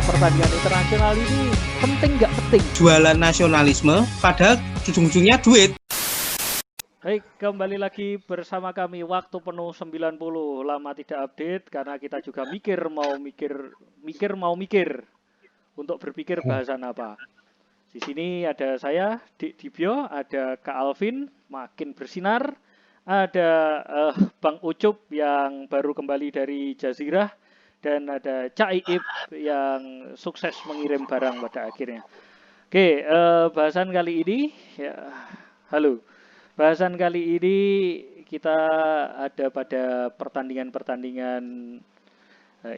pertandingan internasional ini penting nggak penting? Jualan nasionalisme, padahal ujung-ujungnya duit. Baik, kembali lagi bersama kami Waktu Penuh 90. Lama tidak update karena kita juga mikir mau mikir untuk berpikir bahasan apa. Di sini ada saya, Dik Dibyo, ada Kak Alvin, makin bersinar, ada Bang Ucup yang baru kembali dari Jazirah, dan ada Cak Iip yang sukses mengirim barang pada akhirnya. Oke, bahasan kali ini, ya, halo. Bahasan kali ini kita ada pada pertandingan-pertandingan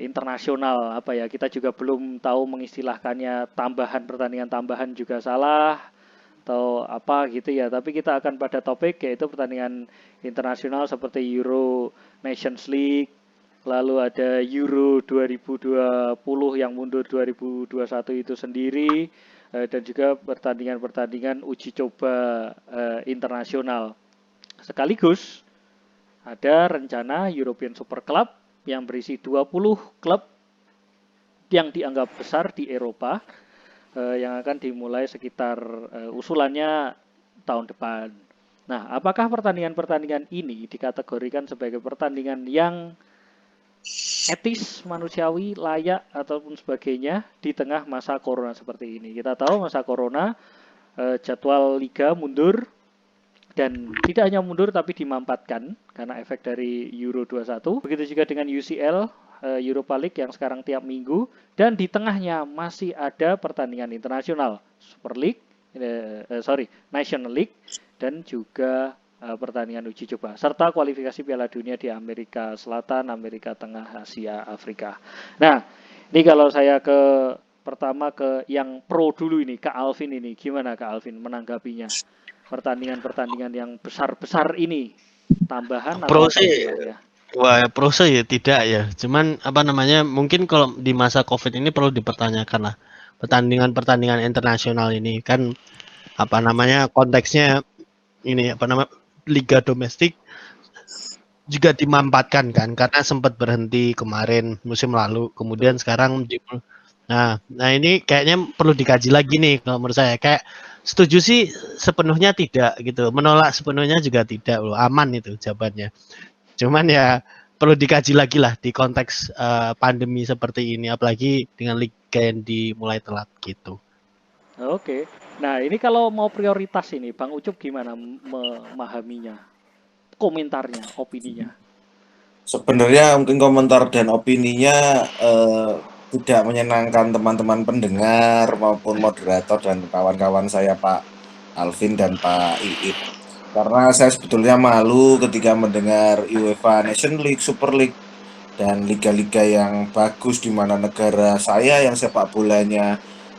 internasional, apa ya, kita juga belum tahu mengistilahkannya, pertandingan tambahan juga salah atau apa gitu ya, tapi kita akan pada topik yaitu pertandingan internasional seperti Euro Nations League, lalu ada Euro 2020 yang mundur 2021 itu sendiri, dan juga pertandingan-pertandingan uji coba internasional. Sekaligus ada rencana European Super Club yang berisi 20 klub yang dianggap besar di Eropa, yang akan dimulai sekitar usulannya tahun depan. Nah, apakah pertandingan-pertandingan ini dikategorikan sebagai pertandingan yang etis, manusiawi, layak, ataupun sebagainya di tengah masa corona seperti ini? Kita tahu masa corona, jadwal liga mundur, dan tidak hanya mundur tapi dimampatkan karena efek dari Euro 21. Begitu juga dengan UCL, Europa League yang sekarang tiap minggu, dan di tengahnya masih ada pertandingan internasional, Super League, National League, dan juga pertandingan uji coba, serta kualifikasi Piala Dunia di Amerika Selatan, Amerika Tengah, Asia, Afrika. Nah, ini kalau saya pertama ke yang pro dulu ini, Kak Alvin ini, gimana Kak Alvin menanggapinya? Pertandingan-pertandingan yang besar-besar ini, tambahan atau ya? Wah, proses ya tidak ya. Cuman mungkin kalau di masa Covid ini perlu dipertanyakan lah. Pertandingan-pertandingan internasional ini kan konteksnya ini liga domestik juga dimampatkan kan karena sempat berhenti kemarin musim lalu. Kemudian sekarang nah ini kayaknya perlu dikaji lagi nih kalau menurut saya. Kayak setuju sih sepenuhnya tidak gitu. Menolak sepenuhnya juga tidak loh. Aman itu jawabannya. Cuman ya perlu dikaji lagi lah di konteks pandemi seperti ini, apalagi dengan liga yang dimulai telat gitu. Oke, nah ini kalau mau prioritas ini, Bang Ucup gimana memahaminya? Komentarnya, opininya? Sebenarnya mungkin komentar dan opininya tidak menyenangkan teman-teman pendengar maupun moderator dan kawan-kawan saya Pak Alvin dan Pak Iip. Karena saya sebetulnya malu ketika mendengar UEFA Nation League, Super League, dan liga-liga yang bagus di mana negara saya yang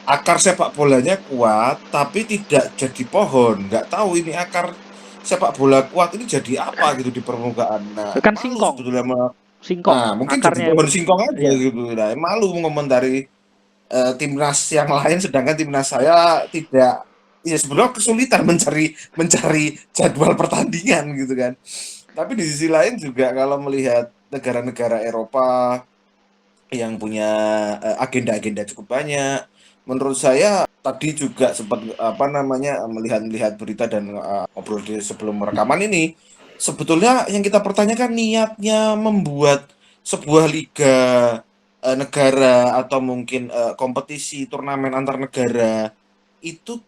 akar sepak bolanya kuat, tapi tidak jadi pohon. Nggak tahu ini akar sepak bola kuat ini jadi apa gitu di permukaan. Nah, Kan malu singkong. sebetulnya. Singkong. Mungkin akarnya jadi pohon singkong aja iya. gitu. Nah, malu mengomentari timnas yang lain, sedangkan timnas saya tidak. Ya sebenarnya kesulitan mencari jadwal pertandingan gitu kan. Tapi di sisi lain juga kalau melihat negara-negara Eropa yang punya agenda-agenda cukup banyak, menurut saya tadi juga sempat melihat berita dan ngobrol sebelum rekaman ini, sebetulnya yang kita pertanyakan niatnya membuat sebuah liga negara atau mungkin kompetisi turnamen antar negara itu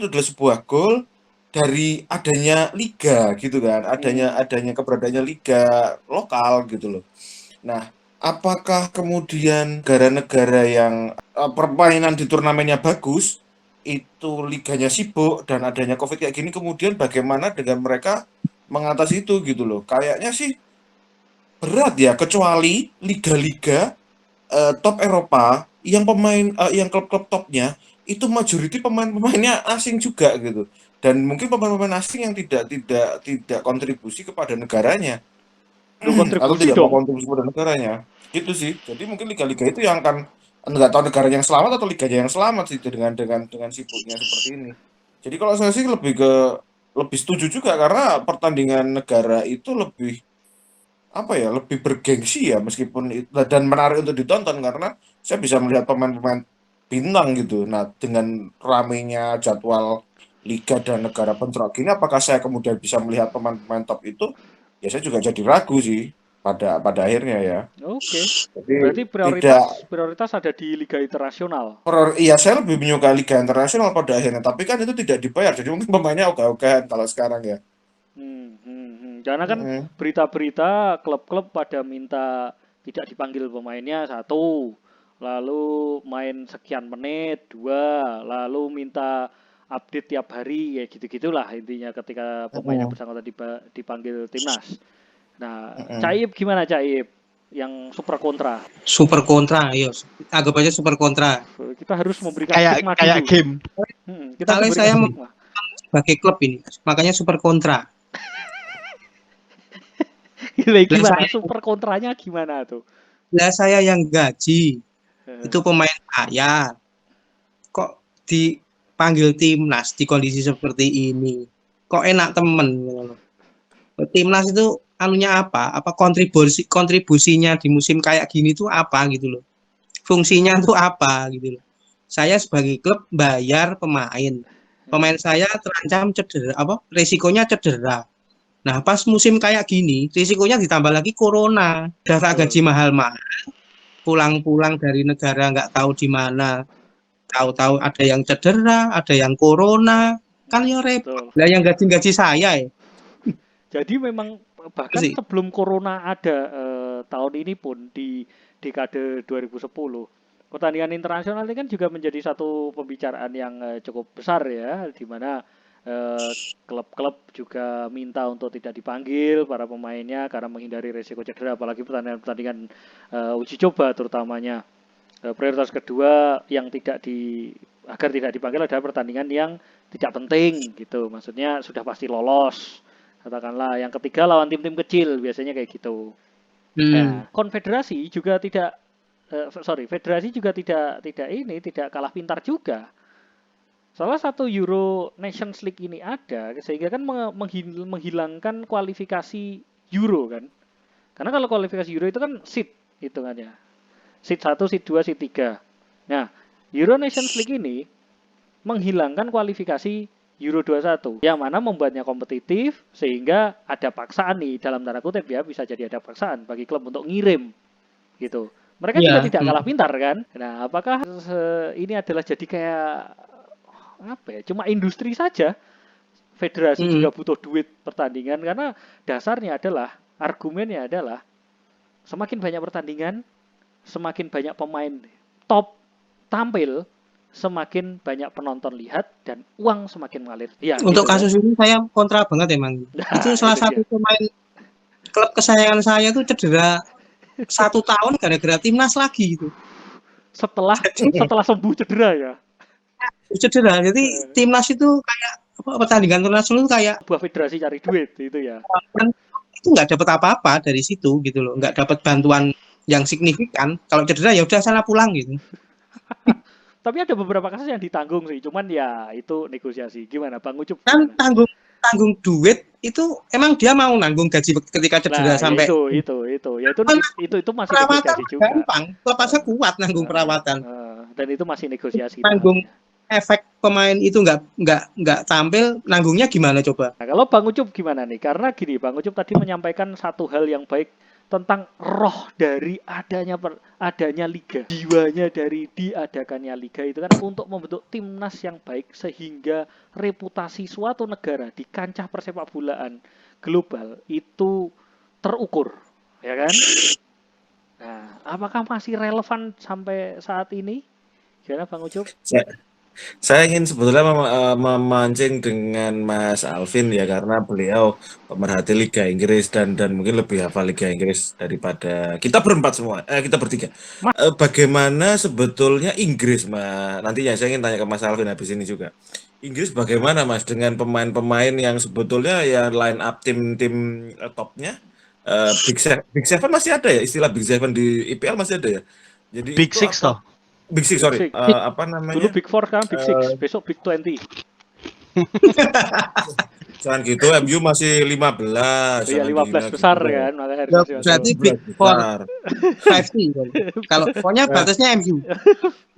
adalah sebuah goal dari adanya liga gitu kan, adanya keberadaannya liga lokal gitu loh. Nah, apakah kemudian negara-negara yang permainan di turnamennya bagus itu liganya sibuk dan adanya Covid kayak gini, kemudian bagaimana dengan mereka mengatasi itu gitu loh? Kayaknya sih berat ya, kecuali liga-liga top Eropa yang yang klub-klub topnya itu majority pemain-pemainnya asing juga gitu, dan mungkin pemain-pemain asing yang tidak kontribusi kepada negaranya atau tidak mau kontribusi kepada negaranya gitu sih. Jadi mungkin liga-liga itu yang akan, nggak tahu negaranya yang selamat atau liganya yang selamat sih dengan sibuknya seperti ini. Jadi kalau saya sih lebih setuju juga karena pertandingan negara itu lebih apa ya, lebih bergengsi ya, meskipun dan menarik untuk ditonton karena saya bisa melihat pemain-pemain bintang gitu. Nah, dengan ramainya jadwal liga dan negara bentrok ini, apakah saya kemudian bisa melihat pemain-pemain top itu? Ya saya juga jadi ragu sih pada akhirnya ya. Oke. Jadi Berarti tidak prioritas ada di liga internasional. iya, saya lebih menyukai liga internasional pada akhirnya, tapi kan itu tidak dibayar, jadi mungkin pemainnya ogah-ogahan kalau sekarang ya. Karena kan Mm-mm. berita-berita klub-klub pada minta tidak dipanggil pemainnya satu, lalu main sekian menit dua, lalu minta update tiap hari ya gitu-gitulah intinya ketika pemain yang Mm-mm. bersangkutan dipanggil timnas. Nah, Mm-mm. Caib gimana Caib? Yang super kontra. Super kontra, ayo. Anggap aja super kontra. Kita harus memberikan Kayak stigma kayak dulu. game. Kita Soalnya memberikan saya stigma. sebagai klub ini, makanya super kontra. Lah Gimana? saya, Super kontranya gimana tuh? lah saya yang gaji, Eh, itu pemain saya. Kok dipanggil timnas di kondisi seperti ini? Kok enak temen? Timnas itu anunya apa? Apa kontribusinya di musim kayak gini tuh apa gitu loh? Fungsinya tuh apa gitu loh? Saya sebagai klub bayar pemain saya terancam cedera, apa? Resikonya cedera. Nah, pas musim kayak gini, risikonya ditambah lagi corona. Darah gaji Betul. mahal-mahal, pulang-pulang dari negara nggak tahu di mana, tahu-tahu ada yang cedera, ada yang corona, kan ya repot. Betul. Lah yang gaji-gaji saya ya, Jadi memang itu bahkan sih. sebelum corona ada tahun ini pun di dekade 2010 pertandingan internasional ini kan juga menjadi satu pembicaraan yang cukup besar ya di mana klub-klub juga minta untuk tidak dipanggil para pemainnya karena menghindari resiko cedera apalagi pertandingan-pertandingan uji coba terutamanya. Prioritas kedua yang agar tidak dipanggil adalah pertandingan yang tidak penting gitu. Maksudnya sudah pasti lolos. Katakanlah yang ketiga lawan tim-tim kecil biasanya kayak gitu. Hmm. Ya, konfederasi juga tidak federasi juga tidak kalah pintar juga. Salah satu Euro Nations League ini ada sehingga kan menghilangkan kualifikasi Euro kan. Karena kalau kualifikasi Euro itu kan seed hitungannya. Seed 1, seed 2, seed 3. Nah, Euro Nations League ini menghilangkan kualifikasi Euro 21 yang mana membuatnya kompetitif sehingga ada paksaan nih dalam tanda kutip ya bisa jadi ada paksaan bagi klub untuk ngirim gitu. Mereka juga Iya. tidak kalah pintar kan. Nah, apakah ini adalah jadi kayak apa ya? Cuma industri saja. Federasi Hmm. juga butuh duit pertandingan karena dasarnya adalah argumennya adalah semakin banyak pertandingan, semakin banyak pemain top tampil, semakin banyak penonton lihat dan uang semakin mengalir. Ya, Untuk gitu kan. kasus ini saya kontra banget emang. Itu Nah, salah itu dia. satu pemain klub kesayangan saya tuh cedera 1 tahun gara-gara timnas lagi itu. Setelah sembuh cedera ya. Cedera. Jadi timnas itu kayak pertandingan internasional itu kayak Buah federasi cari duit itu ya. itu nggak dapat apa-apa dari situ gitu loh, nggak dapat bantuan yang signifikan. Kalau cedera ya udah sana pulang gitu. Tapi ada beberapa kasus yang ditanggung sih, cuman ya itu negosiasi. Gimana Bang Ucup Kan gimana? tanggung duit itu emang dia mau nanggung gaji ketika cedera Nah, ya sampai itu masih perawatan negosiasi juga. gampang, lepasnya kuat nanggung perawatan. Dan itu masih negosiasi Nanggung tahapnya. efek pemain itu nggak tampil, nanggungnya gimana coba? Nah, kalau Bang Ucup gimana nih? Karena gini, Bang Ucup tadi menyampaikan satu hal yang baik tentang roh dari adanya liga. Jiwanya dari diadakannya liga itu kan untuk membentuk timnas yang baik sehingga reputasi suatu negara di kancah persepak bolaan global itu terukur, ya kan? Nah, apakah masih relevan sampai saat ini? Gimana Bang Ucup? Saya ingin sebetulnya memancing dengan Mas Alvin ya, karena beliau pemerhati Liga Inggris dan mungkin lebih hafal Liga Inggris daripada kita berempat semua, kita bertiga. Bagaimana sebetulnya Inggris, Mas? Nantinya saya ingin tanya ke Mas Alvin habis ini juga. Inggris bagaimana, Mas, dengan pemain-pemain yang sebetulnya ya line up tim-tim topnya, Big Seven masih ada ya, istilah Big Seven di IPL masih ada ya. Jadi Big itu Six toh. Big Six, Big sorry. Six. Apa Dulu namanya? Big Four, sekarang Big Six, besok Big 20. Jangan gitu, MU masih 15, Iya, jangan 15 dihina besar gitu. kan, maka harus Ya, masuk. berarti 15 Big Four besar. 5C. Kalau pokoknya Nah, batasnya MU.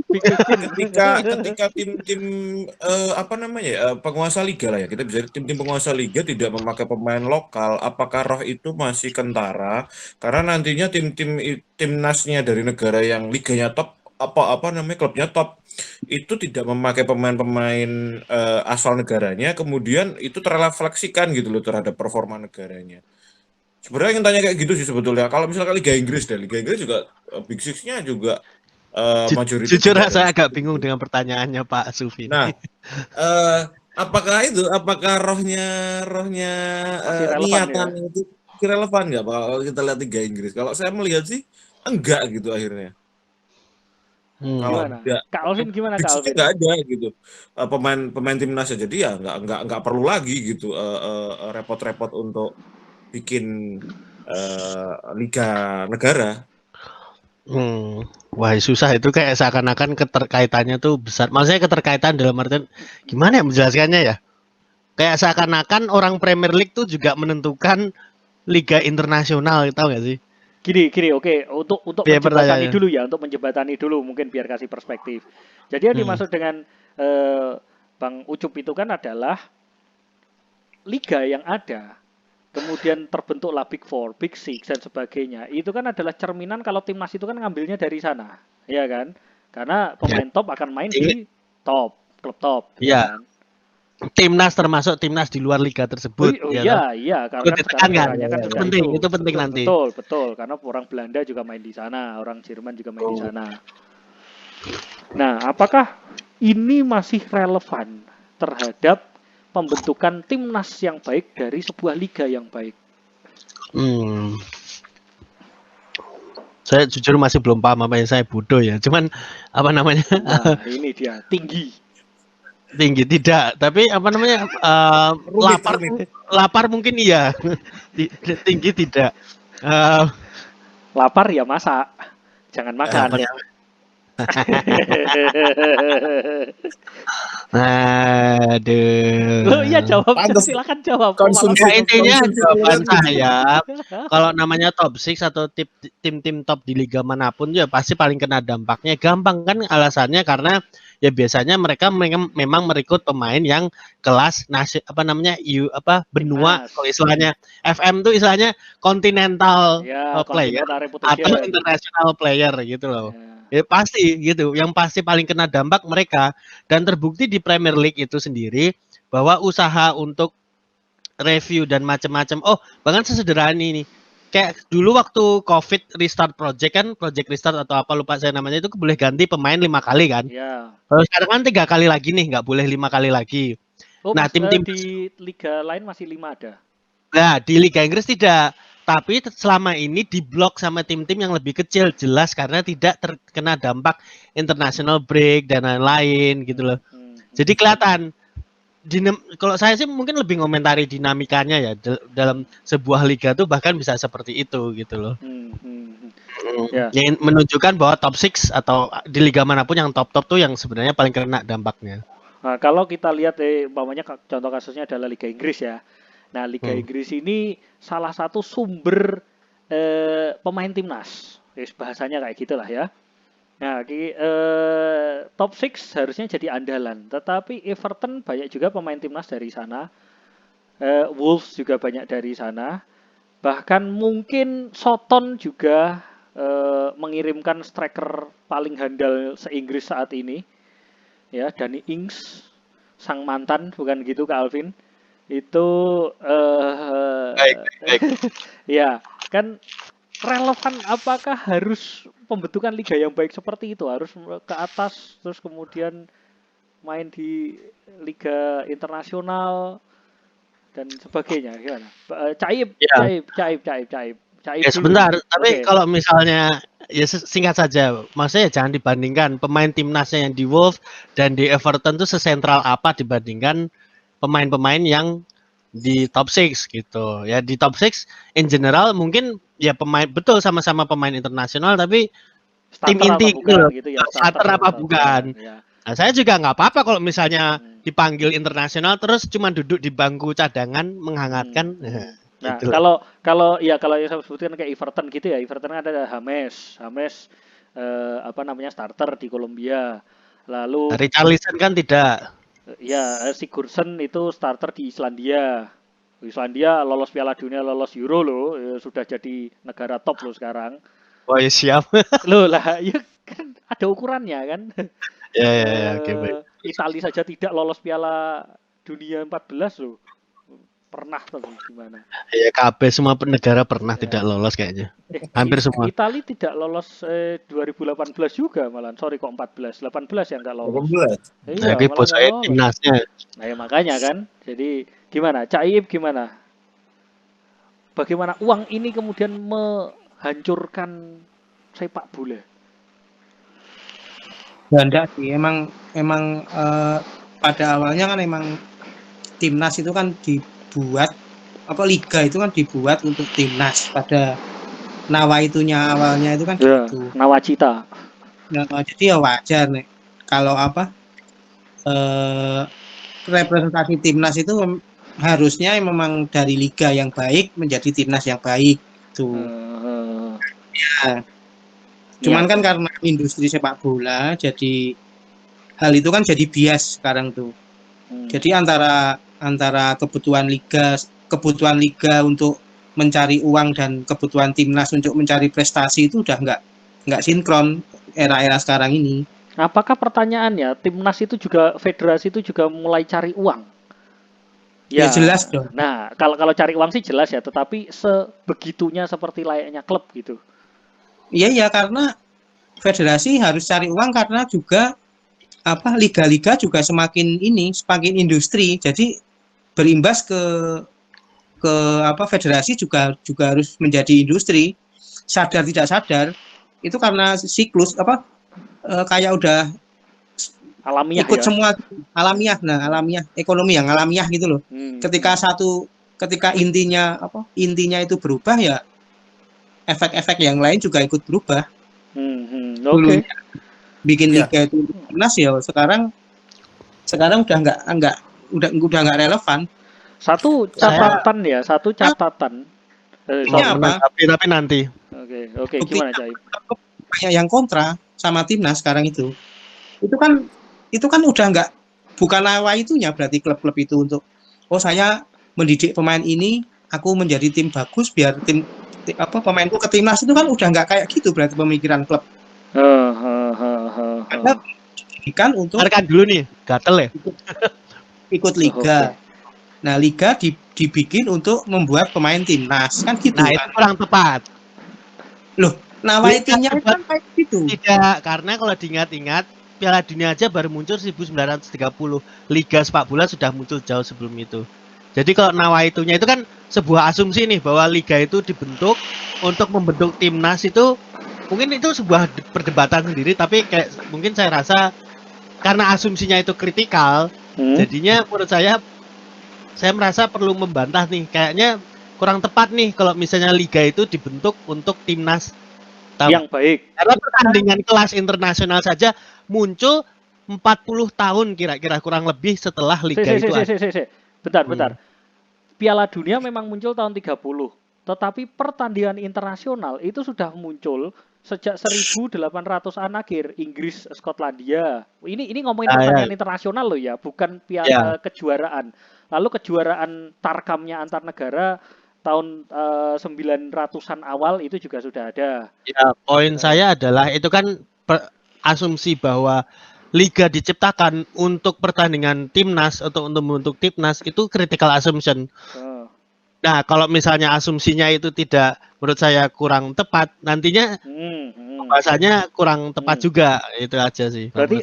Big 15. ketika tim-tim apa namanya ya, penguasa liga lah ya, kita bisa tim-tim penguasa liga tidak memakai pemain lokal, apakah roh itu masih kentara? Karena nantinya timnasnya dari negara yang liganya top, apa namanya, klubnya top, itu tidak memakai pemain-pemain asal negaranya, kemudian itu terrefleksikan gitu loh terhadap performa negaranya. Sebenarnya ingin tanya kayak gitu sih sebetulnya. Kalau misalkan Liga Inggris juga Big Six-nya juga majority Jujur tidak dari saya agak situ. bingung dengan pertanyaannya Pak Sufi. Nah, eh apakah rohnya rohnya Masih relevan ya. niatan itu relevan nggak Pak kalau kita lihat Liga Inggris? Kalau saya melihat sih enggak gitu akhirnya. Kalau Gimana? enggak, Kak Alvin gimana Big Kak Six-nya Alvin? nggak ada gitu. Pemain timnasnya jadi ya nggak perlu lagi gitu repot-repot untuk bikin liga negara. Wah susah itu kayak seakan-akan keterkaitannya tuh besar. Maksudnya keterkaitan dalam artian gimana ya menjelaskannya ya? Kayak seakan-akan orang Premier League tuh juga menentukan liga internasional, tahu nggak sih? Gini, oke, untuk Ya menjembatani pertanyaannya. dulu ya, untuk menjembatani dulu mungkin biar kasih perspektif. Jadi yang dimaksud dengan Bang Ucup itu kan adalah liga yang ada, kemudian terbentuklah Big Four, Big Six dan sebagainya. Itu kan adalah cerminan kalau timnas itu kan ngambilnya dari sana, ya kan? Karena Ya. pemain top akan main Ini- di top, klub top, Iya. ya kan? Timnas termasuk timnas di luar liga tersebut. Oh ya toh? iya, karena Perlu kan ditekan sekarang kan? eranya kan Itu sudah penting, itu penting nanti. Betul, karena orang Belanda juga main di sana, orang Jerman juga main di Oh. sana. Nah, apakah ini masih relevan terhadap pembentukan timnas yang baik dari sebuah liga yang baik? Saya jujur masih belum paham apa yang saya bodoh ya. Cuman apa namanya? Nah, ini dia, tinggi. Tinggi tidak, tapi apa namanya? Lapar mungkin iya. Tinggi tidak. Lapar ya masak, jangan makan. Lapar ya. Aduh. Loh, iya jawab, Pantes. silakan jawab. Konsumsi- Ya, intinya konsumsi jawaban kalian saya kalau namanya top 6 atau tim-tim top di liga manapun ya pasti paling kena dampaknya. Gampang kan alasannya karena ya biasanya mereka memang merekrut pemain yang kelas benua, Timnas. kalau istilahnya FM tuh istilahnya continental Ya, player continental atau reputation. international player gitu loh. Ya. Ya pasti gitu. Yang pasti paling kena dampak mereka, dan terbukti di Premier League itu sendiri bahwa usaha untuk review dan macam-macam. Oh, bahkan sesederhana ini. Kayak dulu waktu COVID restart project kan, project restart atau apa lupa saya namanya, itu boleh ganti pemain 5 kali kan. Ya. Kalau sekarang kan 3 kali lagi nih, nggak boleh 5 kali lagi. Oh, Nah, tim-tim di liga lain masih 5 ada. Nah, di Liga Inggris tidak. Tapi selama ini diblok sama tim-tim yang lebih kecil, jelas karena tidak terkena dampak international break dan lain-lain gitu loh. Jadi kelihatan kalau saya sih mungkin lebih ngomentari dinamikanya ya dalam sebuah liga tuh bahkan bisa seperti itu gitu loh. Ya. Yang menunjukkan bahwa top 6 atau di liga manapun yang top-top tuh yang sebenarnya paling kena dampaknya. Nah, kalau kita lihat umpamanya contoh kasusnya adalah Liga Inggris ya. Nah, Liga Inggris ini salah satu sumber pemain timnas. Bahasanya kayak gitulah ya. Nah, top 6 harusnya jadi andalan, tetapi Everton banyak juga pemain timnas dari sana. Wolves juga banyak dari sana. Bahkan mungkin Soton juga mengirimkan striker paling handal se-Inggris saat ini. Ya, Danny Ings, sang mantan, bukan gitu Kak Alvin? Itu Baik. ya, kan relevan, apakah harus pembentukan liga yang baik seperti itu harus ke atas terus kemudian main di liga internasional dan sebagainya, gimana? Caib. Ya sebentar, tapi kalau misalnya ya singkat saja, maksudnya jangan dibandingkan pemain timnasnya yang di Wolves dan di Everton tuh sesentral apa dibandingkan pemain-pemain yang di top 6 gitu. Ya di top 6 in general mungkin ya pemain betul sama-sama pemain internasional tapi tim inti gitu loh. Starter apa bukan. Ya. Nah, saya juga nggak apa-apa kalau misalnya dipanggil internasional terus cuma duduk di bangku cadangan menghangatkan. Nah, Gitu lah. kalau yang saya sebutkan kayak Everton gitu ya, Everton kan ada James apa namanya starter di Kolombia. Lalu Richarlison kan tidak. ya Sigurdsson itu starter di Islandia. Islandia lolos Piala Dunia, lolos Euro loh, ya, sudah jadi negara top loh sekarang. Oh ya siap. Loh lah, ya kan ada ukurannya kan. Ya, oke baik. Italia saja tidak lolos Piala Dunia 14 loh. Pernah tapi gimana? Ya KB semua negara pernah tidak lolos kayaknya. Hampir semua. Italia tidak lolos 2018 juga malah. Sorry kok 14, 18 yang nggak lolos. 18. Iya, Oke, malah bos nggak saya lolos. timnasnya. Nah, ya makanya kan. Jadi gimana? Cak Iip gimana? Bagaimana uang ini kemudian menghancurkan sepak bola? Ya enggak sih, emang pada awalnya kan emang timnas itu kan dibuat liga itu kan dibuat untuk timnas pada nawaitunya awalnya itu kan Ya, gitu. nawacita. Nah, jadi ya wajar nih kalau representasi timnas itu harusnya memang dari liga yang baik menjadi timnas yang baik tuh. Ya. Cuman kan karena industri sepak bola jadi hal itu kan jadi bias sekarang tuh. Jadi antara kebutuhan liga untuk mencari uang dan kebutuhan timnas untuk mencari prestasi itu udah nggak sinkron era-era sekarang ini. Apakah pertanyaannya timnas itu juga federasi itu juga mulai cari uang? Ya jelas dong. Nah, kalau cari uang sih jelas ya, tetapi sebegitunya seperti layaknya klub gitu. Iya karena federasi harus cari uang karena juga liga-liga juga semakin industri. Jadi berimbas ke federasi juga harus menjadi industri. Sadar tidak sadar itu karena siklus kayak udah Alamiah ikut ya. semua alamiah. Nah, alamiah ekonomi yang alamiah gitu loh. Ketika intinya itu berubah ya efek-efek yang lain juga ikut berubah. Oke. Bikin liga itu timnas ya sekarang udah nggak relevan. Satu catatan. Ini apa? Tapi nanti. Oke. Gimana Caib? Kayak yang kontra sama timnas sekarang itu kan udah nggak, bukan nawaitunya berarti klub-klub itu untuk saya mendidik pemain ini, aku menjadi tim bagus biar pemainku ke timnas, itu kan udah nggak kayak gitu berarti pemikiran klub. Karena didikan untuk dulu nih, gatel ya. Ikut liga. Nah, liga dibikin untuk membuat pemain timnas kan gitu. Nah, itu kurang tepat. Loh, nawaitunya kan kayak gitu. Tidak, karena kalau diingat-ingat Piala Dunia aja baru muncul 1930. Liga sepak bola sudah muncul jauh sebelum itu. Jadi kalau nawaitunya itu kan sebuah asumsi nih bahwa liga itu dibentuk untuk membentuk timnas, itu mungkin itu sebuah perdebatan sendiri, tapi kayak mungkin saya rasa karena asumsinya itu kritikal, jadinya menurut saya merasa perlu membantah nih, kayaknya kurang tepat nih kalau misalnya liga itu dibentuk untuk timnas yang baik. Karena pertandingan kelas internasional saja muncul 40 tahun kira-kira kurang lebih setelah liga itu ada. Bentar. Piala Dunia memang muncul tahun 30. Tetapi pertandingan internasional itu sudah muncul sejak 1800-an akhir. Inggris, Skotlandia. Ini ngomongin pertandingan internasional loh ya, bukan piala kejuaraan. Lalu kejuaraan tarkamnya antar negara tahun 900-an awal itu juga sudah ada. Ya, poin saya adalah itu kan asumsi bahwa liga diciptakan untuk pertandingan timnas atau untuk membentuk timnas, itu critical assumption. Nah, kalau misalnya asumsinya itu tidak, menurut saya kurang tepat, nantinya bahasanya kurang tepat juga, itu aja sih. Berarti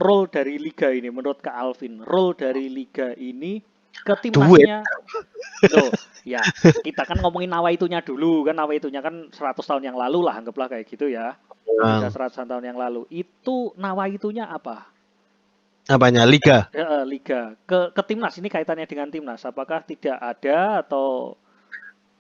role dari liga ini menurut Kak Alvin, role dari liga ini ke timnasnya. Loh, ya kita kan ngomongin nawaitunya dulu kan, nawaitunya kan 100 tahun yang lalu lah, anggaplah kayak gitu ya. Sudah 100 tahun yang lalu. Itu nawaitunya apa? Apanya? Liga? Liga. Ke timnas, ini kaitannya dengan timnas. Apakah tidak ada atau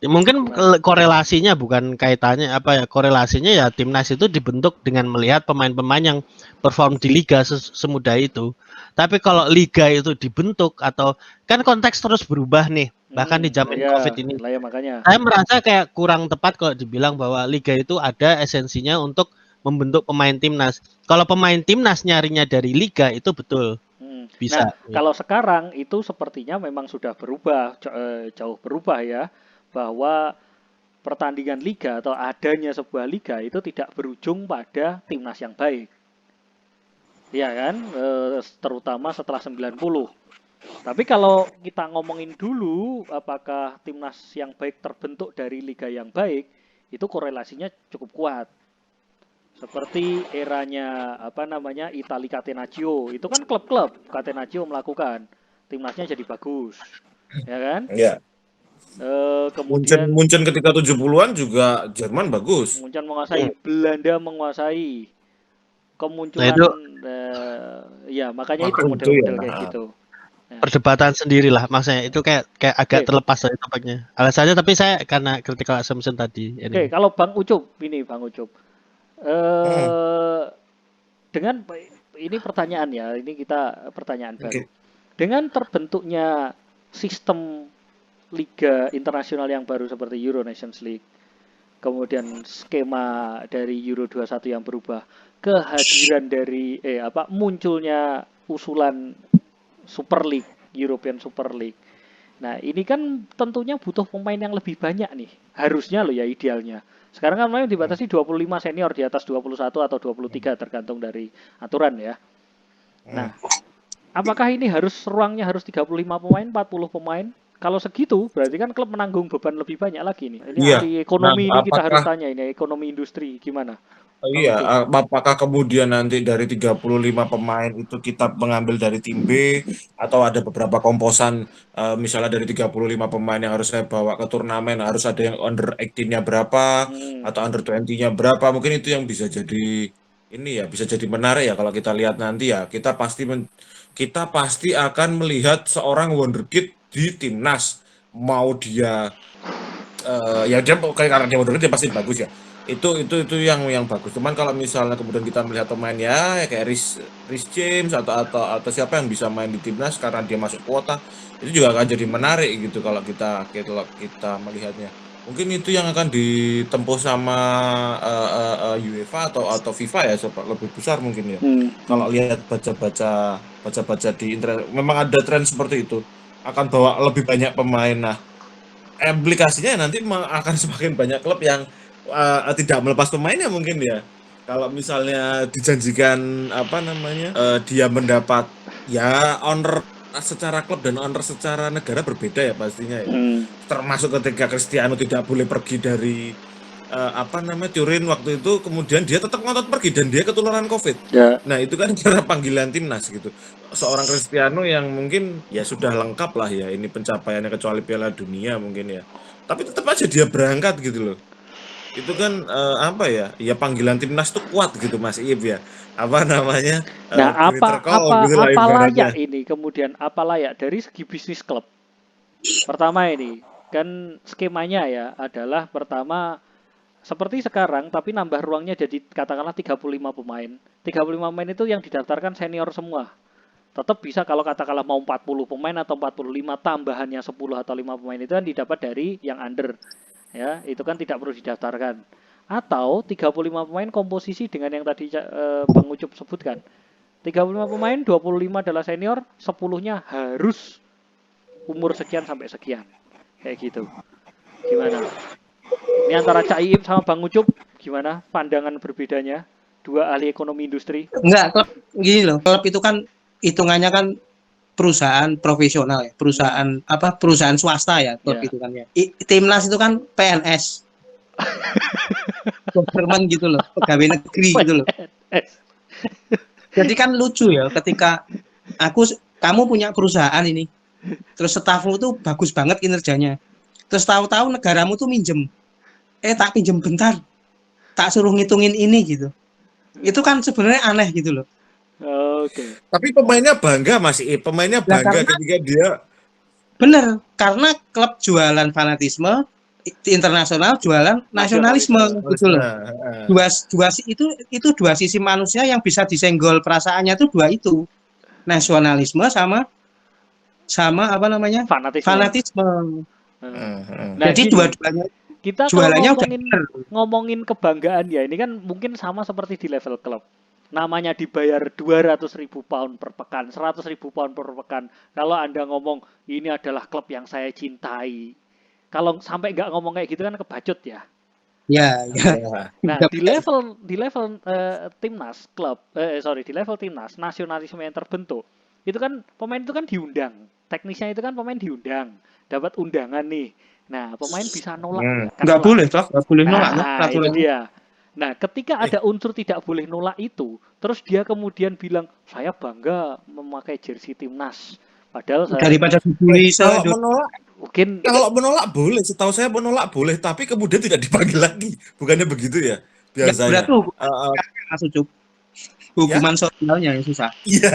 Mungkin korelasinya bukan kaitannya apa ya, korelasinya ya timnas itu dibentuk dengan melihat pemain-pemain yang perform di liga semudah itu. Tapi kalau liga itu dibentuk atau kan konteks terus berubah nih, bahkan di zaman Covid ini. Lah ya makanya. Saya merasa kayak kurang tepat kalau dibilang bahwa liga itu ada esensinya untuk membentuk pemain timnas. Kalau pemain timnas nyarinya dari liga itu betul. Bisa. Nah, kalau sekarang itu sepertinya memang sudah berubah, jauh berubah ya, bahwa pertandingan liga atau adanya sebuah liga itu tidak berujung pada timnas yang baik. Iya kan? Terutama setelah 90. Tapi kalau kita ngomongin dulu apakah timnas yang baik terbentuk dari liga yang baik, itu korelasinya cukup kuat. Seperti eranya Itali Catenaccio, itu kan klub-klub Catenaccio melakukan timnasnya jadi bagus, ya kan? Iya. Kemudian Munchen ketika 70-an juga Jerman bagus. Munchen menguasai, Belanda menguasai, kemunculan ya makanya itu model-model kayak gitu. Perdebatan sendiri lah, maksudnya itu kayak agak terlepas dari topiknya. Alasannya tapi saya karena critical assumption tadi. Oke, kalau Bang Ucup, dengan ini pertanyaan ya, ini kita pertanyaan baru. Dengan terbentuknya sistem liga internasional yang baru seperti Euro Nations League, kemudian skema dari Euro 21 yang berubah, kehadiran dari munculnya usulan Super League, European Super League. Nah, ini kan tentunya butuh pemain yang lebih banyak nih. Harusnya loh ya idealnya. Sekarang kan memang dibatasi 25 senior di atas 21 atau 23 tergantung dari aturan ya. Nah, apakah ini ruangnya harus 35 pemain, 40 pemain? Kalau segitu berarti kan klub menanggung beban lebih banyak lagi nih. Ini ahli ekonomi ini kita harus tanya ini ekonomi industri gimana? Iya, apakah kemudian nanti dari 35 pemain itu kita mengambil dari tim B atau ada beberapa komposan misalnya dari 35 pemain yang harus saya bawa ke turnamen harus ada yang under 18-nya berapa atau under 20-nya berapa, mungkin itu yang bisa jadi bisa jadi menarik ya kalau kita lihat nanti ya. Kita pasti akan melihat seorang wonderkid di timnas, mau dia ya dia karena dia wonderkid dia pasti bagus ya. Itu yang bagus. Cuman kalau misalnya kemudian kita melihat pemain ya kayak Rhys James atau siapa yang bisa main di timnas karena dia masuk kuota, itu juga akan jadi menarik gitu kalau kita melihatnya. Mungkin itu yang akan ditempuh sama UEFA atau FIFA ya, lebih besar mungkin ya. Kalau lihat baca di internet memang ada tren seperti itu, akan bawa lebih banyak pemain. Nah, implikasinya nanti akan semakin banyak klub yang tidak melepas pemainnya mungkin ya. Kalau misalnya dijanjikan dia mendapat ya honor secara klub dan honor secara negara berbeda ya pastinya ya. Termasuk ketika Cristiano tidak boleh pergi dari Turin waktu itu, kemudian dia tetap ngotot pergi dan dia ketularan COVID. Nah, itu kan cara panggilan timnas gitu. Seorang Cristiano yang mungkin ya sudah lengkap lah ya ini pencapaiannya kecuali Piala Dunia mungkin ya. Tapi tetap aja dia berangkat gitu loh. Itu kan ya panggilan timnas tuh kuat gitu Mas Iib ya. Nah, apa layak ini kemudian apa layak dari segi bisnis klub? Pertama ini kan skemanya ya adalah pertama seperti sekarang tapi nambah ruangnya jadi katakanlah 35 pemain. 35 pemain itu yang didaftarkan senior semua. Tetap bisa kalau katakanlah mau 40 pemain atau 45 tambahannya 10 atau 5 pemain itu kan didapat dari yang under. Ya, itu kan tidak perlu didaftarkan. Atau 35 pemain komposisi dengan yang tadi Bang Ucup sebutkan. 35 pemain, 25 adalah senior, 10-nya harus umur sekian sampai sekian. Kayak gitu. Gimana? Ini antara Cak Iip sama Bang Ucup, gimana pandangan berbedanya? Dua ahli ekonomi industri. Enggak, klub gini loh. Klub itu kan hitungannya kan perusahaan profesional ya, perusahaan swasta ya, klub itu kan ya. Timnas itu kan PNS. Government gitu loh, pegawai negeri gitu loh. Jadi kan lucu ya ketika kamu punya perusahaan ini, terus stafmu tuh bagus banget kinerjanya. Terus tahu-tahu negaramu tuh minjem. Tak pinjem bentar. Tak suruh ngitungin ini gitu. Itu kan sebenarnya aneh gitu loh. Oke. Tapi pemainnya bangga ketika dia bener, karena klub jualan fanatisme, internasional, jualan nasionalisme gitu loh. Nah, Dua sisi manusia yang bisa disenggol perasaannya tuh dua itu. Nasionalisme sama apa namanya? Fanatisme. Fanatisme. Nah, Jadi gini, dua-duanya kita kalau jualannya udah ngomongin kebanggaan ya, ini kan mungkin sama seperti di level klub. Namanya dibayar 200.000 pound per pekan, 100.000 pound per pekan. Kalau Anda ngomong ini adalah klub yang saya cintai, kalau sampai nggak ngomong kayak gitu kan kebacut ya. ya. Nah, di level timnas klub, di level timnas nasionalisme yang terbentuk, itu kan pemain itu kan diundang, teknisnya itu kan pemain diundang, dapat undangan nih. Nah, pemain bisa nolak nggak? Kan Nggak nolak. boleh toh, nggak boleh nolak toh Nah, itu peraturan. dia. Nah, ketika ada unsur tidak boleh nolak itu, terus dia kemudian bilang, saya bangga memakai jersey timnas. Padahal saya Daripada dibully mungkin kalau menolak boleh, setahu saya menolak boleh, tapi kemudian tidak dipanggil lagi. Bukannya begitu ya? Biasanya. berat tuh masuk Cuk. Hukuman sosialnya yang susah. Iya.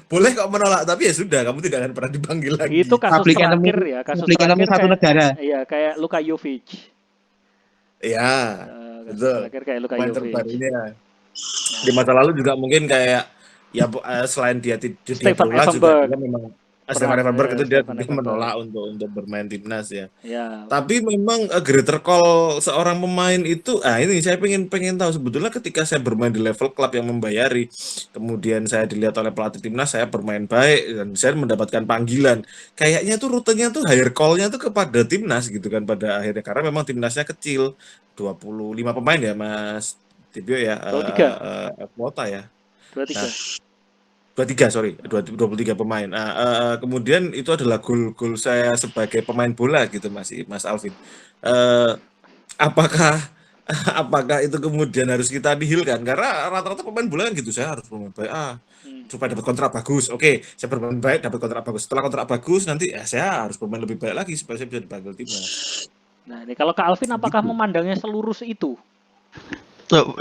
Boleh kok menolak, tapi ya sudah, kamu tidak akan pernah dipanggil lagi. itu kasus Public terakhir enemy- ya, kasus public enemy terakhir satu negara. Iya, kayak Luka Jovic. Iya, Kasus betul. terakhir kayak Luka Pemain Jovic. terbarunya. Di masa lalu juga mungkin kayak ya selain dia Stefan bola juga Effenberg. dia memang Pernah, Stefan Effenberg itu dia Stefan Effenberg. menolak untuk bermain timnas ya. Ya, Tapi memang greater call seorang pemain itu, ini saya pengen tahu sebetulnya ketika saya bermain di level klub yang membayari, kemudian saya dilihat oleh pelatih timnas, saya bermain baik dan saya mendapatkan panggilan. Kayaknya tuh rutenya tuh higher call-nya tuh kepada timnas gitu kan pada akhirnya karena memang timnasnya kecil, 25 pemain ya Mas Tibio ya, 23. kuota ya. 23. 23 pemain. Kemudian itu adalah gol saya sebagai pemain bola gitu Mas Alvin. Apakah apakah itu kemudian harus kita nihilkan karena rata-rata pemain bola kan gitu, saya harus bermain baik supaya dapat kontrak bagus. Oke, saya bermain baik dapat kontrak bagus. Setelah kontrak bagus nanti saya harus bermain lebih baik lagi supaya saya bisa dipanggil timnas. Nah, ini kalau Kak Alvin apakah memandangnya selurus itu?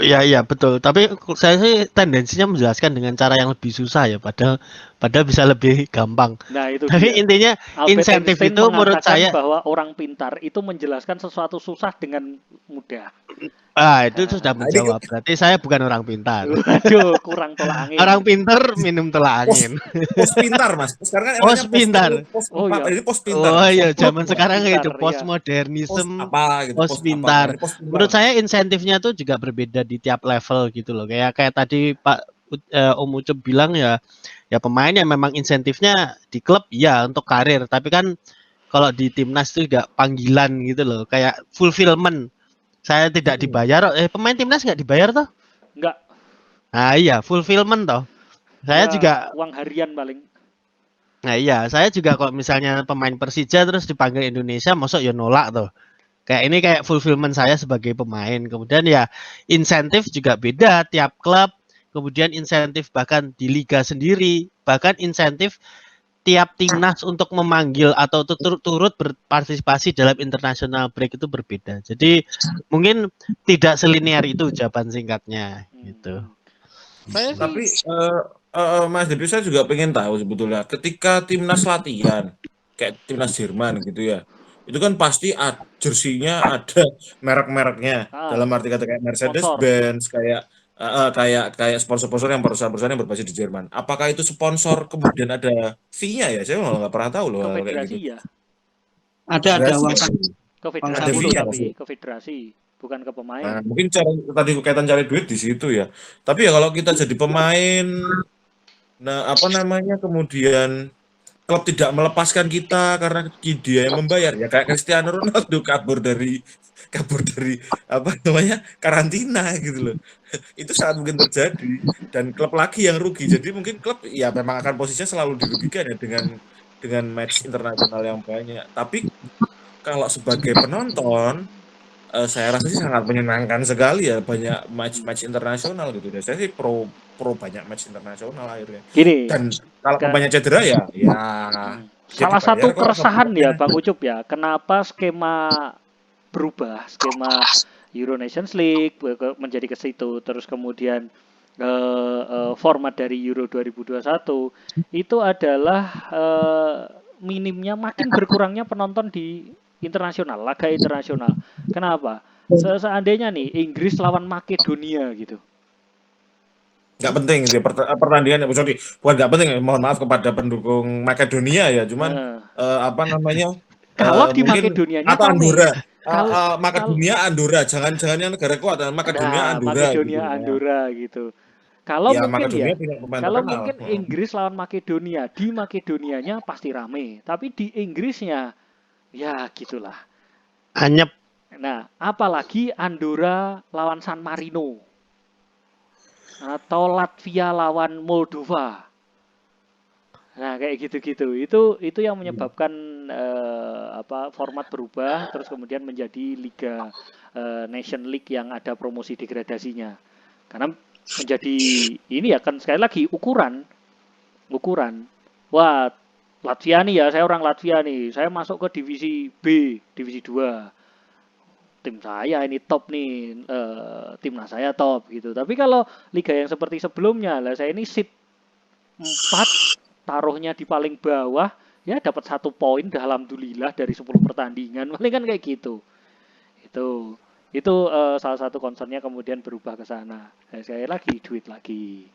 Ya betul. Tapi saya sih tendensinya menjelaskan dengan cara yang lebih susah ya, padahal bisa lebih gampang. Nah, itu Tapi dia. intinya Albert insentif Einstein itu menurut mengatakan saya bahwa orang pintar itu menjelaskan sesuatu susah dengan mudah. itu sudah menjawab. Berarti saya bukan orang pintar. Waduh, kurang tolak angin. Orang pintar minum tolak angin. Pos pintar Mas. Sekarang kan Pos pintar. Ini pos pintar. Oh iya, zaman Pos sekarang pintar, itu ya. postmodernism, apa gitu, pos pintar. Pos pintar. Menurut saya insentifnya tuh juga berbeda di tiap level gitu loh. Kayak tadi Pak Om Ucup bilang ya pemain yang memang insentifnya di klub ya untuk karir, tapi kan kalau di timnas itu juga panggilan gitu loh, kayak fulfillment. Saya tidak dibayar, pemain timnas nggak dibayar toh? Enggak. Nah iya, fulfillment toh. Saya Ya, juga uang harian paling. Nah iya, saya juga kalau misalnya pemain Persija terus dipanggil Indonesia, masuk ya nolak tuh. Kayak ini kayak fulfillment saya sebagai pemain. Kemudian ya insentif juga beda tiap klub. Kemudian insentif bahkan di liga sendiri, bahkan insentif tiap timnas untuk memanggil atau turut berpartisipasi dalam international break itu berbeda. Jadi mungkin tidak selinier itu jawaban singkatnya gitu. Tapi Mas Depi, saya juga pengen tahu sebetulnya ketika timnas latihan kayak timnas Jerman gitu ya, itu kan pasti jersinya ada merek-mereknya, dalam arti kata kayak Mercedes-Benz, kayak sponsor-sponsor yang perusahaan-perusahaan yang berbasis di Jerman. Apakah itu sponsor kemudian ada fee-nya ya? Saya malah nggak pernah tahu loh kayak Konfederasi gitu. ya. Ada uang Ke Bang federasi Samuel, tapi ke federasi, bukan ke pemain. Nah, mungkin tadi kaitan cari duit di situ ya. Tapi ya kalau kita jadi pemain, nah apa namanya kemudian klub tidak melepaskan kita karena dia yang membayar ya kayak Cristiano Ronaldo kabur dari apa namanya karantina gitu loh. Itu sangat mungkin terjadi dan klub lagi yang rugi. Jadi mungkin klub ya memang akan posisinya selalu dirugikan ya dengan match internasional yang banyak. Tapi kalau sebagai penonton saya rasa sih sangat menyenangkan sekali ya banyak match internasional gitu deh. Saya sih pro banyak match internasional akhirnya. Gini. Dan kalau banyak cedera ya salah satu keresahan ya Bang Ucup ya, kenapa skema berubah, skema Euro Nations League menjadi ke situ, terus kemudian format dari Euro 2021 itu adalah minimnya makin berkurangnya penonton di internasional, laga internasional. Kenapa? Seandainya nih Inggris lawan Makedonia gitu. Nggak penting sih pertandingan, sorry, bukan nggak penting, mohon maaf kepada pendukung Makedonia ya, cuman Eh, apa namanya, kalau di mungkin Makedonianya atau rame. Andorra, Kalau Makedonia Andorra, jangan yang negara kuat, Makedonia nah, Andorra gitu Makedonia ya. Andorra gitu. Kalau Ya mungkin Makedonia ya, punya pemain kalau terkenal. mungkin Inggris lawan Makedonia, di Makedonianya pasti rame, tapi di Inggrisnya ya gitulah. Anyep. Nah, apalagi Andorra lawan San Marino atau Latvia lawan Moldova. Nah, kayak gitu-gitu. Itu yang menyebabkan format berubah terus kemudian menjadi Liga Nation League yang ada promosi degradasinya. Karena menjadi ini ya kan sekali lagi ukuran. Wah, Latvia nih ya, saya orang Latvia nih. Saya masuk ke divisi B, divisi 2. Tim saya ini top nih, timnas saya top gitu. Tapi kalau liga yang seperti sebelumnya lah, saya ini seat 4, taruhnya di paling bawah, ya dapat 1 poin dah alhamdulillah dari 10 pertandingan. Paling kan kayak gitu. Itu salah satu concernnya kemudian berubah ke sana. Sekali lagi duit lagi.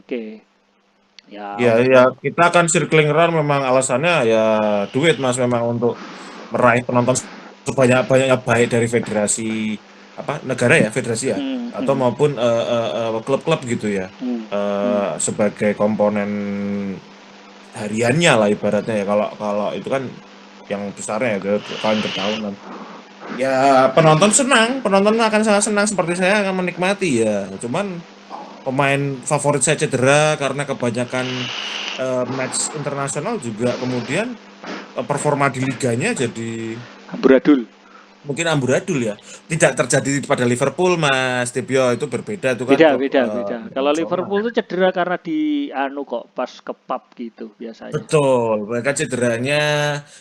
Oke. Ya kita akan circling around, memang alasannya ya duit Mas, memang untuk meraih penonton sebanyak-banyaknya, baik dari federasi negara ya, federasi ya, atau maupun klub-klub gitu ya, sebagai komponen hariannya lah ibaratnya ya, kalau itu kan yang besarnya ya kalian bertahunan. Ya penonton akan sangat senang, seperti saya akan menikmati ya. Cuman pemain favorit saya cedera karena kebanyakan match internasional juga, kemudian performa di liganya jadi amburadul. mungkin amburadul ya. Tidak terjadi pada Liverpool Mas Tibio, itu berbeda, itu kan klub Beda. Kalau internasional. Liverpool tuh cedera karena di kok pas ke pub gitu biasanya. Betul, mereka cederanya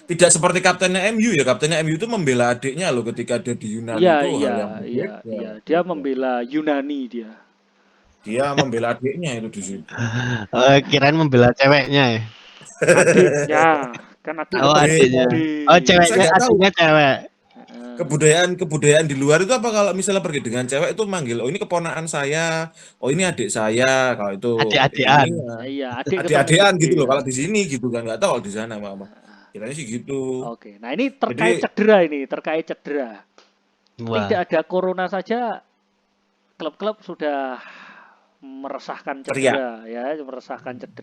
tidak seperti kaptennya MU ya. Kaptennya MU itu membela adiknya loh ketika dia di Yunani, itu hal yang berbeda. Dia membela Yunani dia. Dia membela adiknya itu di situ. Kirain membela ceweknya ya. Adiknya, kan adik Oh, lebih adiknya. gede. Oh, ceweknya Saya nggak tahu aslinya cewek. kebudayaan di luar itu apa, kalau misalnya pergi dengan cewek itu manggil, oh ini keponakan saya, oh ini adik saya, kalau itu Adik-adikan. ini Iya, adik ketemu adik-adikan gede gitu loh. ya. Kalau di sini gitu kan, nggak tahu kalau di sana mama. Kiranya sih gitu. Oke, nah ini terkait cedera. Wah. Tidak ada corona saja, klub-klub sudah meresahkan cedera ya,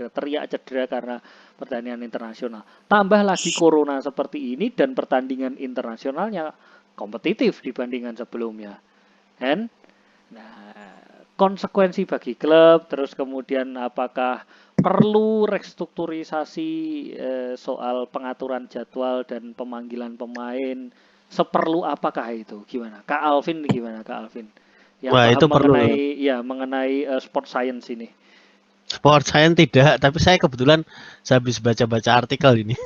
teriak cedera karena pertandingan internasional. Tambah lagi corona seperti ini dan pertandingan internasionalnya kompetitif dibandingkan sebelumnya. Kan? Nah, konsekuensi bagi klub, terus kemudian apakah perlu restrukturisasi soal pengaturan jadwal dan pemanggilan pemain, seperlu apakah itu? Gimana? Kak Alvin gimana, Kak Alvin? Yang Wah, paham itu perlu. mengenai sport science ini. Sport science tidak, tapi saya kebetulan habis baca-baca artikel ini.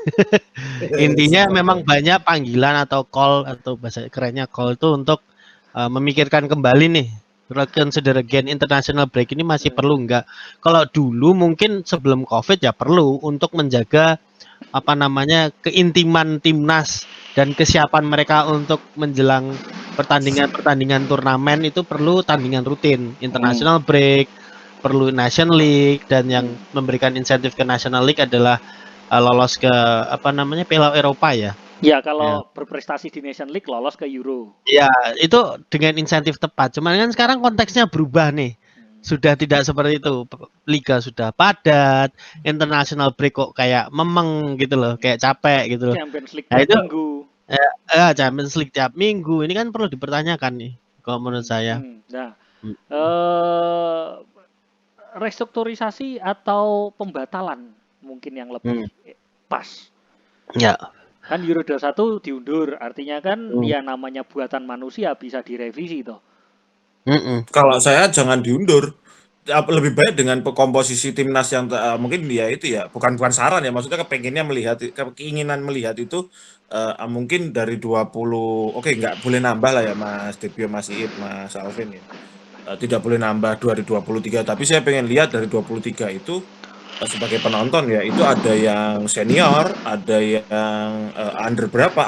Intinya memang banyak panggilan atau call, atau bahasa kerennya call itu untuk memikirkan kembali nih, consider again international break ini masih perlu enggak. Kalau dulu mungkin sebelum COVID ya perlu untuk menjaga keintiman timnas dan kesiapan mereka untuk menjelang pertandingan turnamen, itu perlu tandingan rutin, international break, perlu Nation League, dan yang memberikan insentif ke National League adalah lolos ke Piala Eropa ya. Ya, kalau berprestasi di Nation League lolos ke Euro. Ya, itu dengan insentif tepat. Cuman kan sekarang konteksnya berubah nih. Sudah tidak seperti itu. Liga sudah padat, international break kok kayak memeng gitu loh, kayak capek gitu loh. Champions League tiap minggu. Champions League tiap minggu. Ini kan perlu dipertanyakan nih kalau menurut saya. Nah, restrukturisasi atau pembatalan mungkin yang lebih pas. Ya. Kan Euro 21 diundur, artinya kan ya namanya buatan manusia bisa direvisi toh. Kalau saya jangan diundur, lebih baik dengan komposisi timnas yang mungkin ya itu ya, bukan saran ya, maksudnya keinginan melihat itu mungkin dari 20, nggak boleh nambah lah ya Mas Debio, Mas Iip, Mas Alvin ya. Tidak boleh nambah dari 23, tapi saya pengen lihat dari 23 itu sebagai penonton ya, itu ada yang senior, ada yang under berapa,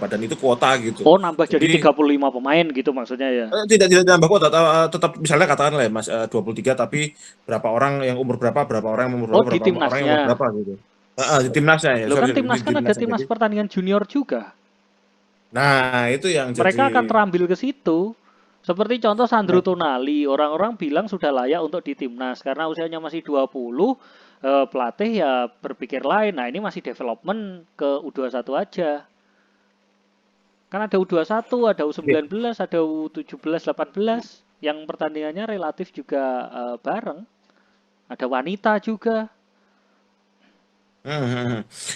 dan itu kuota gitu. Oh, nambah jadi Jadi 35 pemain gitu maksudnya ya. tidak nambah kuota, tetap misalnya katakanlah ya Mas 23 tapi berapa orang yang umur berapa orang yang umur Oh, berapa, di berapa orang yang umur timnasnya. berapa gitu. Di timnasnya ya, Loh kan sorry, di timnas kan ada timnasnya. timnas Jadi, pertandingan junior juga. nah itu yang Mereka akan jadi terambil ke situ. Seperti contoh Sandro nah, Tonali, orang-orang bilang sudah layak untuk di timnas karena usianya masih 20, pelatih ya berpikir lain. Nah, ini masih development ke U21 aja. Kan ada U21, ada U19, ada U17, 18 yang pertandingannya relatif juga bareng. Ada wanita juga.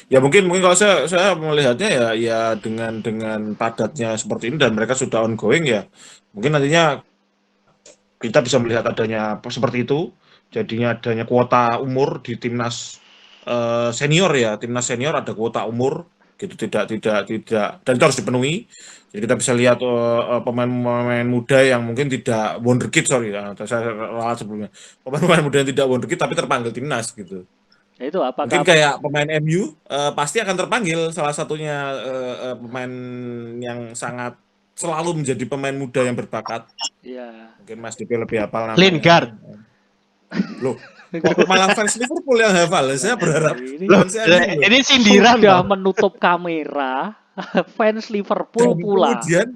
Ya mungkin kalau saya melihatnya ya dengan padatnya seperti ini dan mereka sudah ongoing ya, mungkin nantinya kita bisa melihat adanya seperti itu, jadinya adanya kuota umur di timnas senior ya, timnas senior ada kuota umur gitu, tidak dan itu harus dipenuhi. Jadi kita bisa lihat pemain-pemain muda yang mungkin tidak wonderkid, sorry ya, saya ralat sebelumnya, pemain-pemain muda yang tidak wonderkid tapi terpanggil timnas gitu. Ya itu Mungkin apakah kayak pemain MU pasti akan terpanggil salah satunya pemain yang sangat selalu menjadi pemain muda yang berbakat. ya Mungkin Mas Dipi lebih hafal namanya. Lingard. Loh, kok malah fans Liverpool yang hafal? Saya berharap ini Loh, fans MU loh. ini sindiran sudah loh. menutup kamera fans Liverpool Dan pula. kemudian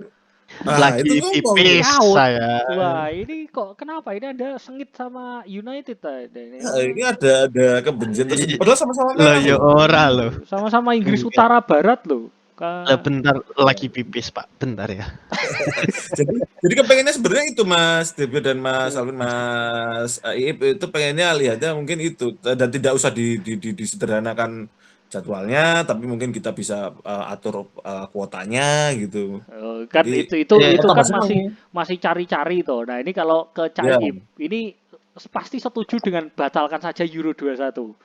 Lagi itu ngomong pipis Out. saya. Wah, ini kok kenapa ini Anda sengit sama United tadi? ini ada kebencian tersebut. Padahal sama-sama Loh merah ya loh. ora loh. Sama-sama Inggris Enggak. Utara Barat loh. Lah bentar lagi pipis Pak, bentar ya. jadi kepengennya sebenarnya itu Mas David dan Mas Alvin, Mas Iip itu pengennya lihatnya mungkin itu dan tidak usah disederhanakan jadwalnya, tapi mungkin kita bisa atur kuotanya gitu. Kan Jadi itu kota kan seneng. masih cari-cari toh. Nah, ini kalau ke Ya. Caim ini pasti setuju dengan batalkan saja Euro 21.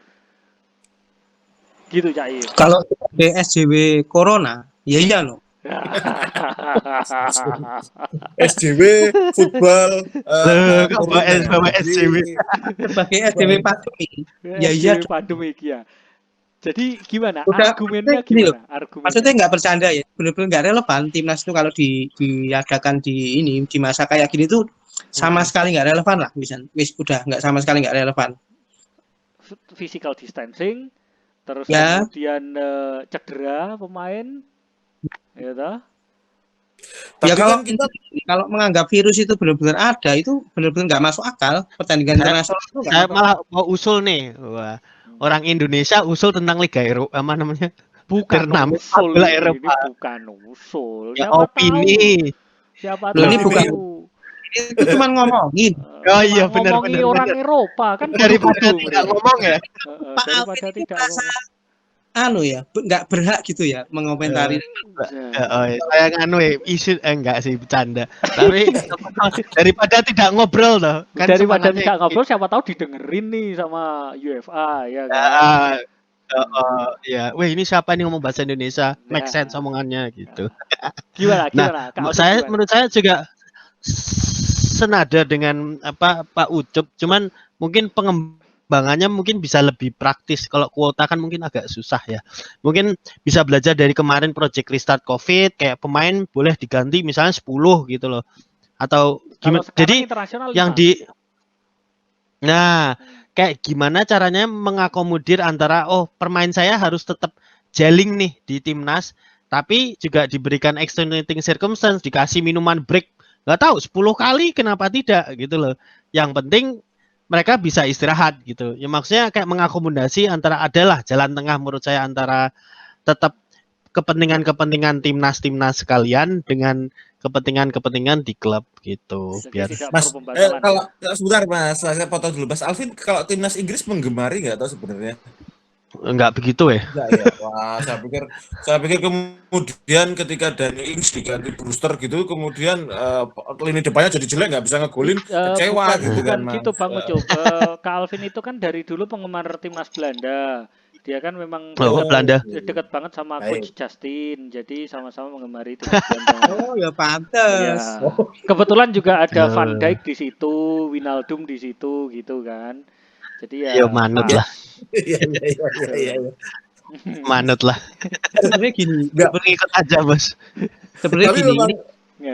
Gitu Caim. Kalau di SJW Corona, ya iya no. SJW football Kok bawa SJW? Sebagai SJW pandemi, ya iya. Pandemik ya. Jadi gimana? Udah, Argumennya gini loh. gimana? Argumennya. Maksudnya nggak bercanda ya, benar-benar nggak relevan timnas itu kalau diadakan di masa kayak gini tuh sama sekali nggak relevan lah, misalnya, udah nggak sama sekali nggak relevan. Physical distancing, terus Ya. kemudian cedera pemain, ya toh? Ya Tapi kalau kan kita kalau menganggap virus itu benar-benar ada, itu benar-benar nggak masuk akal pertandingan internasional itu nggak Saya masuk malah mau usul nih. Wah, orang Indonesia usul tentang Liga Eropa, apa namanya? Bukan Turnamen usul bola ini Eropa. bukan usul. Ya Siapa opini. tahu? Siapa Loh, ini tahu? bukan. Itu cuma ngomongin. Oh iya, Cuma benar, ngomongin benar, orang benar. Eropa kan Daripada bodoh tidak mereka. ngomong ya. Pak Daripada Alvin ini tidak merasa ngomong. nggak berhak gitu ya mengomentari. Oh, iya. Saya nganu isu enggak sih bercanda. Tapi daripada tidak ngobrol loh. Kan Daripada semangatnya tidak ngobrol, siapa tahu didengerin nih sama UEFA ya kan. Ya, weh ini siapa nih ngomong bahasa Indonesia? Make Nah. sense omongannya gitu. Gimana? Nah, Kak Alvin gimana? menurut saya juga senada dengan apa Pak Ucup, cuman mungkin pengembangannya mungkin bisa lebih praktis. Kalau kuota kan mungkin agak susah ya. Mungkin bisa belajar dari kemarin project restart COVID, kayak pemain boleh diganti misalnya 10 gitu loh. Atau Kalau gimana? sekarang Jadi internasional yang 5. Nah, kayak gimana caranya mengakomodir antara permain saya harus tetap jelling nih di timnas, tapi juga diberikan extenuating circumstance, dikasih minuman break, nggak tahu 10 kali kenapa tidak gitu loh. Yang penting mereka bisa istirahat gitu. Ya maksudnya kayak mengakomodasi antara adalah jalan tengah menurut saya antara tetap kepentingan timnas sekalian dengan kepentingan di klub gitu. Jadi Biar tidak Mas, perlu pembatalan. kalau sebentar Mas, saya potong dulu Mas Alvin. Kalau timnas Inggris menggemari nggak tahu sebenarnya? enggak begitu ya. Enggak ya. Wah, saya pikir kemudian ketika Danny Ings diganti Brewster gitu, kemudian lini depannya jadi jelek, nggak bisa ngegolin, kecewa gitu bukan kan Mas. gitu Bang Ucup. Kak Alvin itu kan dari dulu penggemar timnas Belanda. Dia kan memang Belanda. dekat banget sama Baik. Coach Justin. Jadi sama-sama menggemari timnas Belanda. Oh ya pantes. Ya. Kebetulan juga ada Van Dijk di situ, Wijnaldum di situ gitu kan. Jadi ya Ya manut Pak. lah, Iya. manut lah. Sebenarnya gini, Enggak, Pengikut aja bos. sebenarnya tapi gini, memang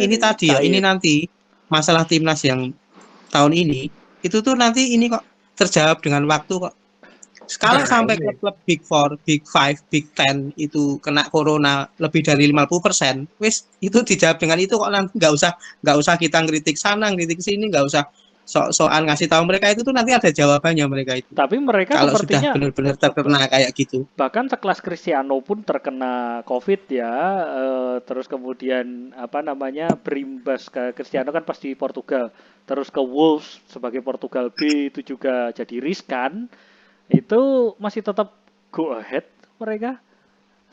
ini tadi ya, ini nanti masalah timnas yang tahun ini itu tuh nanti ini kok terjawab dengan waktu kok. Kalau sampai ini. klub-klub Big Four, Big Five, Big Ten itu kena corona lebih dari 50%, wis itu dijawab dengan itu kok, nanti nggak usah kita ngeritik sana, ngeritik sini, nggak usah sok-sokan ngasih tahu mereka, itu tuh nanti ada jawabannya mereka itu. Tapi mereka Kalau sudah sepertinya benar-benar terkena kayak gitu. bahkan sekelas Cristiano pun terkena COVID ya, terus kemudian apa namanya berimbas ke Cristiano kan pasti Portugal, terus ke Wolves sebagai Portugal B itu juga jadi riskan, itu masih tetap go ahead mereka,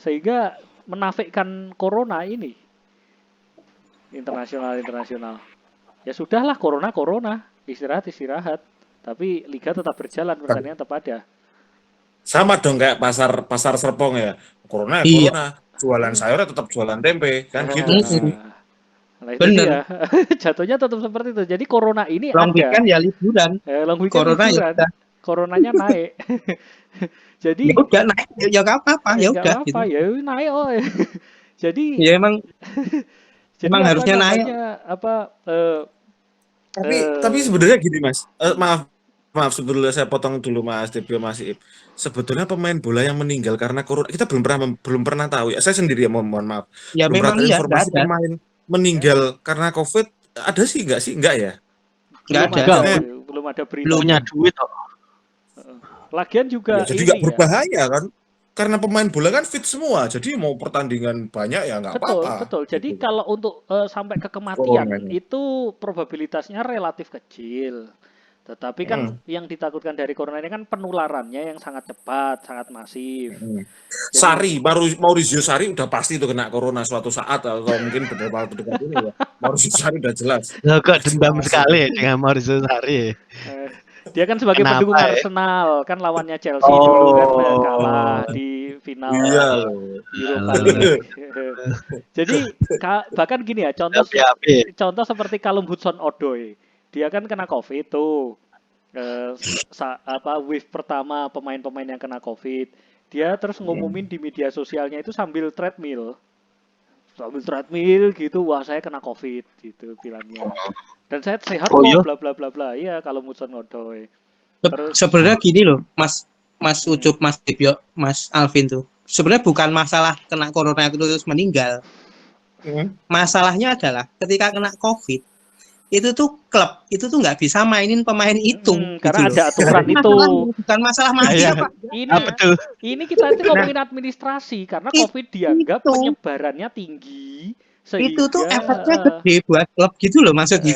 sehingga menafikan corona ini internasional. Ya sudahlah, corona istirahat, tapi liga tetap berjalan, pertandingan tetap ada. sama dong kayak pasar Serpong ya. Corona ya Iya. corona, jualan sayurnya tetap jualan tempe kan gitu. Nah itu Bener. dia. Jatuhnya tetap seperti itu. Jadi corona ini Long ada. weekend ya liburan, Long weekend corona ya liburan. udah. Coronanya naik. Jadi Ya udah naik, ya nggak apa-apa, ya nggak udah apa-apa gitu. ya naik oh. Jadi Ya emang jadi emang harusnya naik. Tapi sebenarnya gini Mas, maaf sebetulnya saya potong dulu Mas Debio, Mas Iip. Sebetulnya pemain bola yang meninggal karena corona kita belum pernah tahu ya. Saya sendiri ya mohon maaf. Ya Belum memang pernah tahu iya, informasi nggak ada. pemain meninggal karena COVID ada sih nggak sih? Enggak ya? Nggak belum ada. ada, belum ada berita. Punya duit kok. Lagian juga Ya, jadi ini nggak ya. berbahaya kan? Karena pemain bola kan fit semua, jadi mau pertandingan banyak ya nggak apa-apa. Betul. Jadi Gitu. kalau untuk sampai ke kematian Coronanya. itu probabilitasnya relatif kecil. Tetapi kan yang ditakutkan dari corona ini kan penularannya yang sangat cepat, sangat masif. Sari, Maurizio Sari udah pasti itu kena corona suatu saat atau mungkin beberapa dekat ini ya. Maurizio Sari udah jelas. Loh, kok dendam sekali dengan Maurizio Sarri. Dia kan sebagai Kenapa, pendukung ya? Arsenal, kan lawannya Chelsea dulu kan kalah di final Iya. Europa League. Jadi bahkan gini ya, contoh seperti Callum Hudson-Odoi. Dia kan kena COVID tuh. Wave pertama pemain-pemain yang kena COVID. Dia terus ngumumin di media sosialnya itu sambil treadmill gitu, wah saya kena COVID gitu bilangnya. Dan saya sehat kok, bla bla bla bla. Iya, kalau Hudson-Odoi. Sebenarnya gini loh, Mas Ucup, Mas Debio, Mas Alvin tuh. Sebenarnya bukan masalah kena corona itu terus meninggal. Masalahnya adalah ketika kena COVID, itu tuh klub itu tuh nggak bisa mainin pemain itu. Karena gitu ada aturan itu. Bukan masalah mati apa. Ini kita itu ngomongin administrasi karena COVID dianggap penyebarannya tinggi. Itu tuh efeknya gede buat klub gitu loh maksudnya.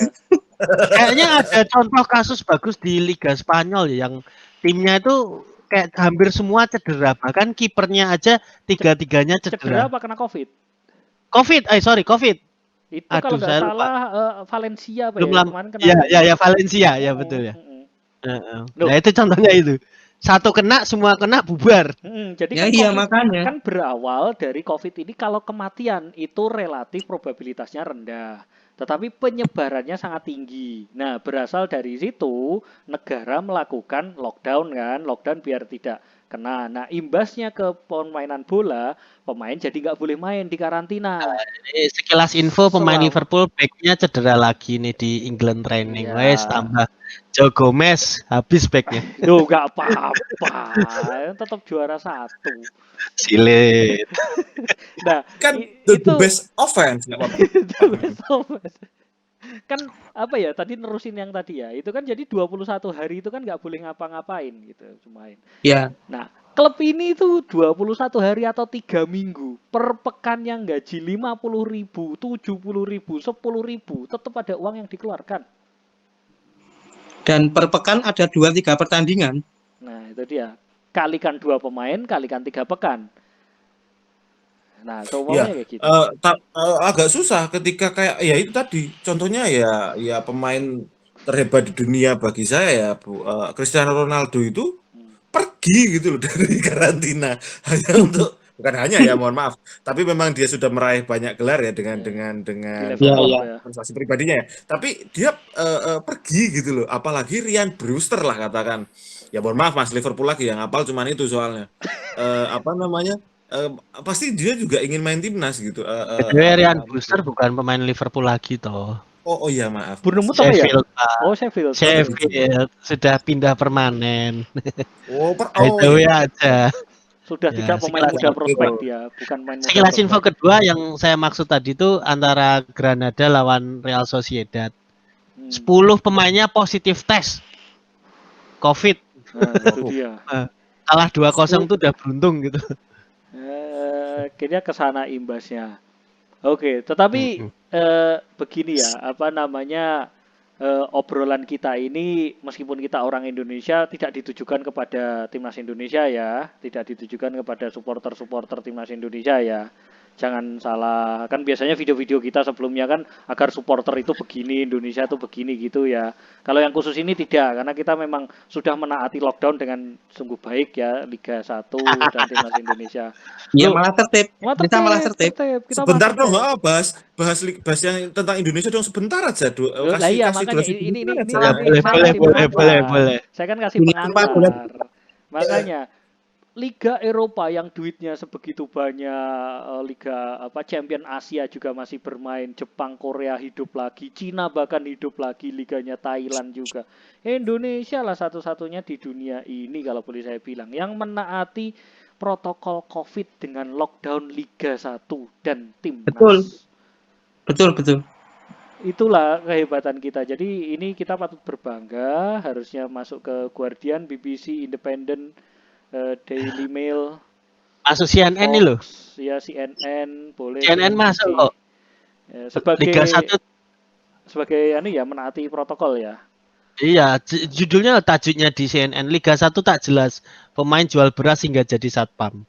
Kayaknya ada contoh kasus bagus di Liga Spanyol ya, yang timnya itu kayak hampir semua cedera, bahkan kipernya aja tiga-tiganya cedera. Cedera apa kena COVID? COVID. Itu kalau nggak salah Valencia apa belum ya? Kemarin kena. Ya Valencia ya betul ya. Nah itu contohnya itu. Satu kena, semua kena, bubar. Jadi ya, kan iya, COVID makanya. Kan berawal dari COVID ini kalau kematian itu relatif probabilitasnya rendah. Tetapi penyebarannya sangat tinggi. Nah, berasal dari situ negara melakukan lockdown biar tidak kena. Nah, imbasnya ke permainan bola, pemain jadi nggak boleh main di karantina. Ini sekilas info, pemain Liverpool backnya cedera lagi nih di England training. Wes tambah Joe Gomez habis backnya. Duh, nggak apa-apa, tetap juara 1. Silit. Nah, kan itu the best offense, nggak apa-apa. The best offense. Kan apa ya, tadi nerusin yang tadi ya, itu kan jadi 21 hari itu kan nggak boleh ngapa-ngapain gitu, cuma main. Ya. Nah, klub ini tuh 21 hari atau 3 minggu per pekan yang gaji 50.000, 70.000, 10.000 tetap ada uang yang dikeluarkan. Dan per pekan ada 2-3 pertandingan. Nah, itu dia. Kalikan 2 pemain, kalikan 3 pekan. Nah, kayak gitu. Agak susah ketika kayak ya itu tadi. Contohnya ya pemain terhebat di dunia bagi saya ya Cristiano Ronaldo itu pergi gitu loh dari karantina hanya untuk bukan hanya ya mohon maaf, tapi memang dia sudah meraih banyak gelar ya dengan prestasi pribadinya ya. Tapi dia pergi gitu loh, apalagi Ryan Brewster lah katakan. Ya mohon maaf Mas, Liverpool lagi yang hafal cuman itu soalnya. Apa namanya? Pasti dia juga ingin main timnas gitu. Ryan Brewster bukan pemain Liverpool lagi toh. Oh iya maaf. Bournemouth apa ya? Sheffield, Pak. Oh, Sheffield. Sheffield sudah pindah permanen. Oh, Itu iya. aja. Sudah Ya, tidak pemain sekilas muda info. prospek dia, bukan main muda Sekilas info prospek. kedua yang saya maksud tadi itu antara Granada lawan Real Sociedad. 10 pemainnya positif tes COVID. Nah, itu dia. Kalah 2-0 tuh udah beruntung gitu. Kayaknya kesana imbasnya. Oke, tetapi begini ya, apa namanya, obrolan kita ini meskipun kita orang Indonesia tidak ditujukan kepada timnas Indonesia ya, tidak ditujukan kepada supporter-supporter timnas Indonesia ya. Jangan salah, kan biasanya video-video kita sebelumnya kan agar supporter itu begini, Indonesia itu begini gitu ya. Kalau yang khusus ini tidak, karena kita memang sudah menaati lockdown dengan sungguh baik ya, Liga 1 dan timnas Indonesia. Iya Loh, malah tertib. Kita malah tertib. Kita Sebentar malah dong, tertib. bahas yang tentang Indonesia dong sebentar aja. Loh, lah iya makanya durasi ini sebentar aja. Boleh. Saya kan kasih Ini pengantar. Makanya Liga Eropa yang duitnya sebegitu banyak, Liga apa Champion Asia juga masih bermain, Jepang, Korea hidup lagi, Cina bahkan hidup lagi, liganya Thailand juga. Indonesia lah satu-satunya di dunia ini kalau boleh saya bilang yang menaati protokol Covid dengan lockdown Liga 1 dan timnas. Betul. Itulah kehebatan kita. Jadi ini kita patut berbangga, harusnya masuk ke Guardian, BBC, Independent, Daily Mail, Masuk CNN ini loh. ya CNN boleh. CNN masuk kok. Sebagai Liga 1 sebagai ya menaati protokol ya. iya, judulnya tajuknya di CNN Liga 1 tak jelas. Pemain jual beras hingga jadi satpam.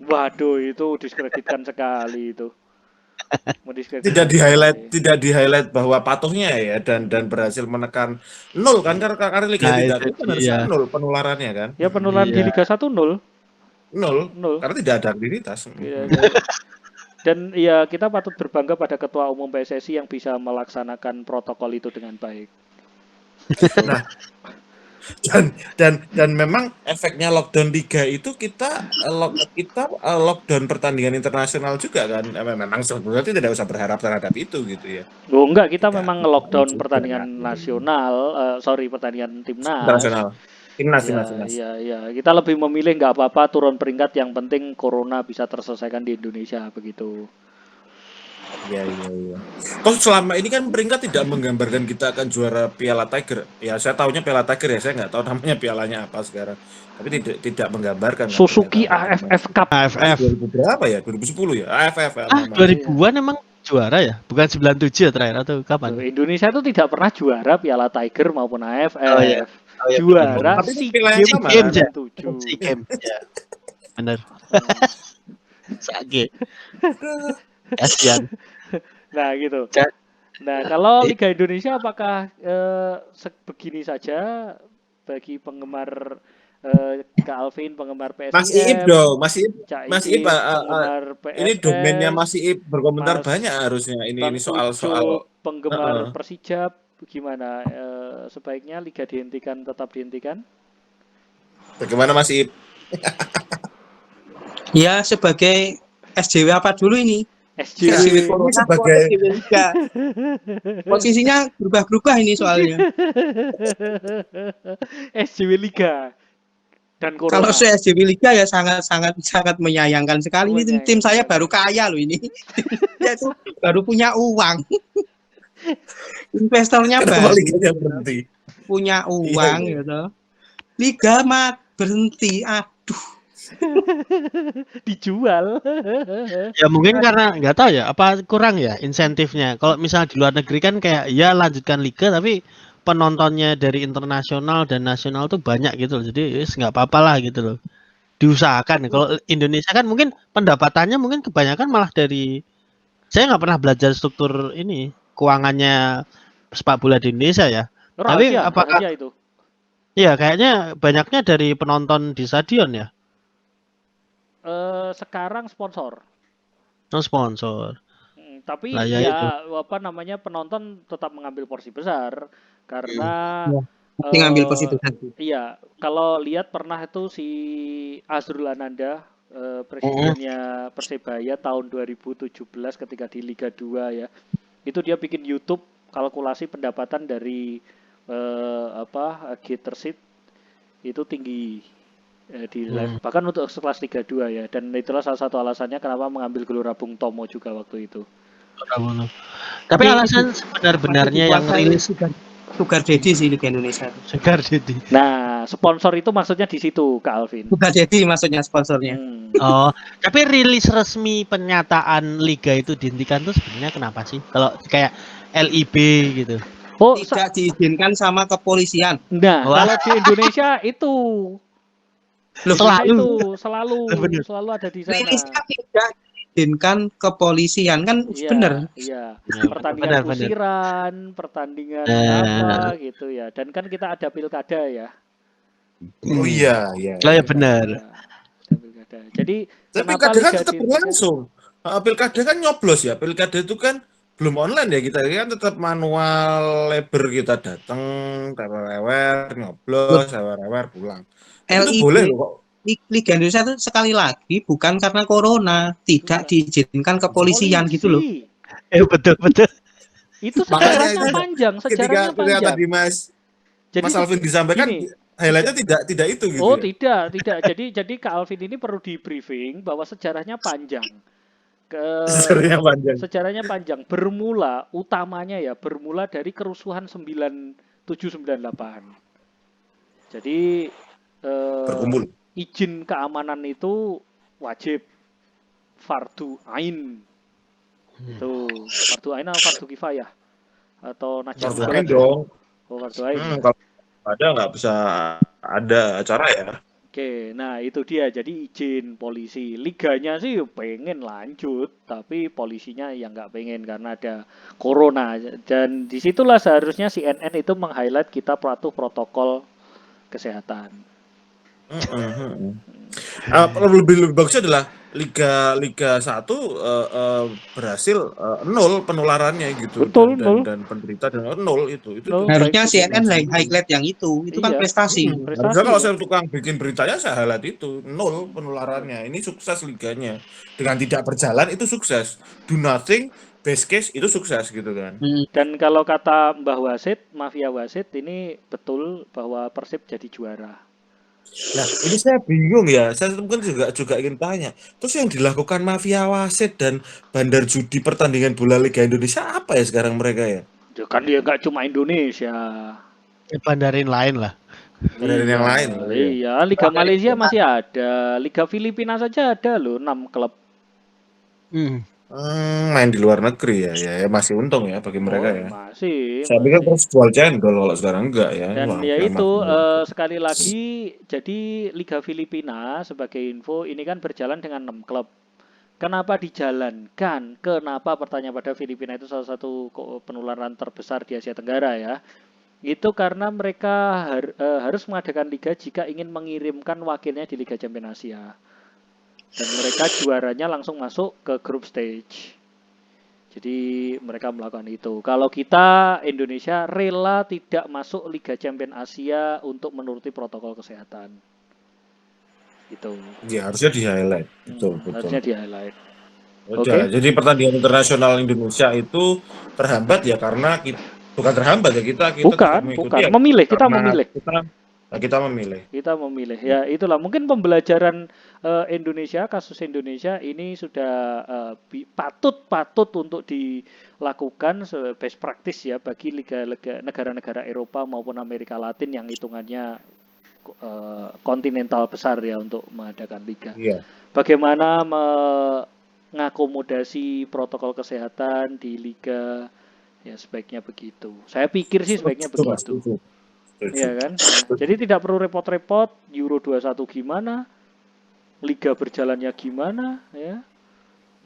Waduh, itu diskreditkan sekali itu. Tidak di highlight bahwa patuhnya ya dan berhasil menekan nol kan karena Liga tidak kan harusnya nol penularannya kan. Ya penularan di Liga 1 nol karena tidak ada aktivitas. Dan ya kita patut berbangga pada Ketua Umum PSSI yang bisa melaksanakan protokol itu dengan baik. Nah, dan memang efeknya lockdown liga itu kita lockdown pertandingan internasional juga kan. Memang sebenarnya tidak usah berharap terhadap itu gitu ya. Oh enggak, kita memang nge-lockdown pertandingan nasional, pertandingan timnas. Internasional. Timnas. Iya. Kita lebih memilih nggak apa-apa turun peringkat, yang penting corona bisa terselesaikan di Indonesia begitu. Iya. Toh selama ini kan peringkat tidak menggambarkan kita akan juara Piala Tiger. Ya saya tahunya Piala Tiger ya, saya nggak tahu namanya pialanya apa sekarang. Tapi tidak menggambarkan. Suzuki AFF Cup. AFF. 2000 berapa ya? 2010 ya? AFF. 2000-an emang juara ya? Bukan 97 ya terakhir atau kapan? Indonesia itu tidak pernah juara Piala Tiger maupun AFF. Oh, iya. Juara SEA Games ya. 97. SEA Games ya. Benar. Sage. Kasihan. Nah gitu. Nah kalau Liga Indonesia apakah begini saja bagi penggemar Kak Alvin, penggemar PSIM? Mas Iip dong, Mas Iip, penggemar PSS, ini domainnya Mas Iip berkomentar banyak harusnya ini soal penggemar Persija gimana? Sebaiknya Liga tetap dihentikan? Bagaimana Mas Iip? Ya sebagai SJW apa dulu ini? SJW sebagai posisinya berubah-berubah ini soalnya. SJW Liga dan Corona. Kalau saya SJW Liga ya sangat menyayangkan sekali. Ini tim saya baru kaya loh ini. Dia tuh baru punya uang. Investornya baru punya uang gitu. Liga berhenti. Aduh. Dijual. Ya mungkin karena nggak tahu ya apa kurang ya insentifnya. Kalau misalnya di luar negeri kan kayak ya lanjutkan liga tapi penontonnya dari internasional dan nasional tuh banyak gitu loh. Jadi nggak apa-apa lah gitu loh. Diusahakan. Kalau Indonesia kan mungkin pendapatannya mungkin kebanyakan malah dari, saya nggak pernah belajar struktur ini keuangannya sepak bola di Indonesia ya. Tapi apakah itu? Iya kayaknya banyaknya dari penonton di stadion ya. Sekarang sponsor. Sponsor. Tapi ya apa namanya penonton tetap mengambil porsi besar karena ngambil eh, positif nanti. iya, kalau lihat pernah itu si Azrul Ananda, presidennya Persebaya tahun 2017 ketika di Liga 2 ya. Itu dia bikin YouTube kalkulasi pendapatan dari Getersit itu tinggi di bahkan untuk kelas Liga 2 ya, dan itulah salah satu alasannya kenapa mengambil Gelora Bung Tomo juga waktu itu. Tapi Ini alasan sebenar-benarnya yang dikuasai rilis Sugar Daddy sih Liga Indonesia. Segar jadi. Nah, sponsor itu maksudnya di situ, Kak Alvin. Sugar Daddy maksudnya sponsornya. Oh, tapi rilis resmi pernyataan liga itu dihentikan tuh sebenarnya kenapa sih? Kalau kayak LIB gitu. Oh, Tidak diizinkan sama kepolisian. nah, Wah. kalau di Indonesia itu Loh, selalu ada di sana. rilisnya tidak diizinkan kepolisian kan Iya, bener. iya. Ya, Pertandingan benar. kusiran, pertandingan apa gitu ya. Dan kan kita ada pilkada ya. Oh iya. Oh ya benar. Ya, ada pilkada. Jadi Tapi kenapa pilkada kan Liga tetap di Indonesia? berlangsung. Pilkada kan nyoblos ya. Pilkada itu kan belum online ya, kita kan tetap manual labor, kita datang tewer-tewer nyoblos, tewer-tewer pulang. Itu LIB boleh loh kok. Liga Indonesia itu sekali lagi bukan karena corona, tidak diizinkan kepolisian gitu loh. Betul. Itu Makanya sejarahnya itu, panjang, ketika panjang. tadi Mas Alvin disampaikan gini, highlightnya tidak itu gitu. Oh ya? tidak. Jadi Kak Alvin ini perlu di briefing bahwa sejarahnya panjang. Sejarahnya panjang. Bermula dari kerusuhan 9798. Jadi Berkumpul. izin keamanan itu wajib fardu ain. Itu fardu ain atau fardu kifayah atau najis. Fardu ain dong. Oh, fardu ain. Kalau ada nggak bisa ada acara ya. Oke, nah itu dia. Jadi izin polisi. Liganya sih pengen lanjut, tapi polisinya yang nggak pengen karena ada corona. Dan disitulah seharusnya CNN itu meng-highlight kita patuh protokol kesehatan. Lebih bagusnya adalah Liga 1 berhasil nol penularannya gitu. Betul, dan penderita dan nol itu. Harusnya CNN highlight yang itu kan prestasi. Harusnya kalau saya tukang bikin beritanya saya highlight itu nol penularannya. Ini sukses liganya. Dengan tidak berjalan itu sukses. Do nothing, best case itu sukses gitu kan. Dan kalau kata Mbah Wasit, mafia wasit ini betul bahwa Persib jadi juara. Nah, ini saya bingung ya. Saya mungkin juga ingin tanya. Terus yang dilakukan mafia wasit dan bandar judi pertandingan bola Liga Indonesia apa ya sekarang mereka ya? Kan dia nggak cuma Indonesia. Bandarin lain lah. Bandarin yang lain. Iya, Liga Malaysia masih ada. Liga Filipina saja ada loh, 6 klub. Main di luar negeri ya masih untung ya bagi mereka ya. Masih. Saya pikir terus jual cendol kalau sekarang enggak ya. Dan ya itu sekali lagi, jadi Liga Filipina sebagai info ini kan berjalan dengan 6 klub. Kenapa dijalankan? Kenapa bertanya pada Filipina itu salah satu penularan terbesar di Asia Tenggara ya? Itu karena mereka harus mengadakan liga jika ingin mengirimkan wakilnya di Liga Champions Asia. Dan mereka juaranya langsung masuk ke group stage. Jadi mereka melakukan itu. Kalau kita Indonesia rela tidak masuk Liga Champions Asia untuk menuruti protokol kesehatan. Itu. Ya harusnya di-highlight. Betul. Harusnya di-highlight. Oke. Jadi pertandingan internasional Indonesia itu terhambat ya karena bukan terhambat ya kita bukan ya, memilih. Kita memilih ya, itulah mungkin pembelajaran Indonesia, kasus Indonesia ini sudah patut untuk dilakukan best practice ya bagi negara-negara Eropa maupun Amerika Latin yang hitungannya kontinental besar ya untuk mengadakan liga. Bagaimana mengakomodasi protokol kesehatan di liga, ya sebaiknya begitu. Saya pikir sih sebaiknya begitu. Iya kan? Jadi tidak perlu repot-repot, Euro 21 gimana, liga berjalannya gimana, ya.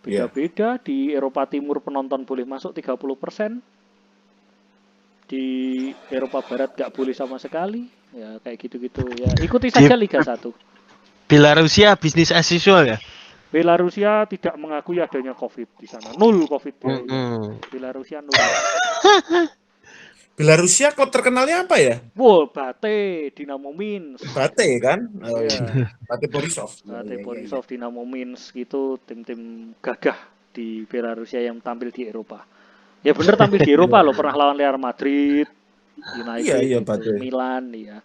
Beda-beda. Di Eropa Timur penonton boleh masuk 30%. Di Eropa Barat nggak boleh sama sekali. Ya kayak gitu-gitu ya. Ikuti saja Liga 1. Belarusia bisnis as usual ya? Belarusia tidak mengakui adanya COVID di sana. 0 COVID. Belarusia 0. Belarusia klub terkenalnya apa ya? Wow, Bate, Dinamo Minsk. Bate kan? Oh, Iya, Bate Borisov. Bate Iya. Borisov, Dinamo Minsk gitu tim-tim gagah di Belarusia yang tampil di Eropa. Ya bener tampil di Eropa loh, pernah lawan Real Madrid, Iya, United, iya, gitu, Bate. Milan, ya.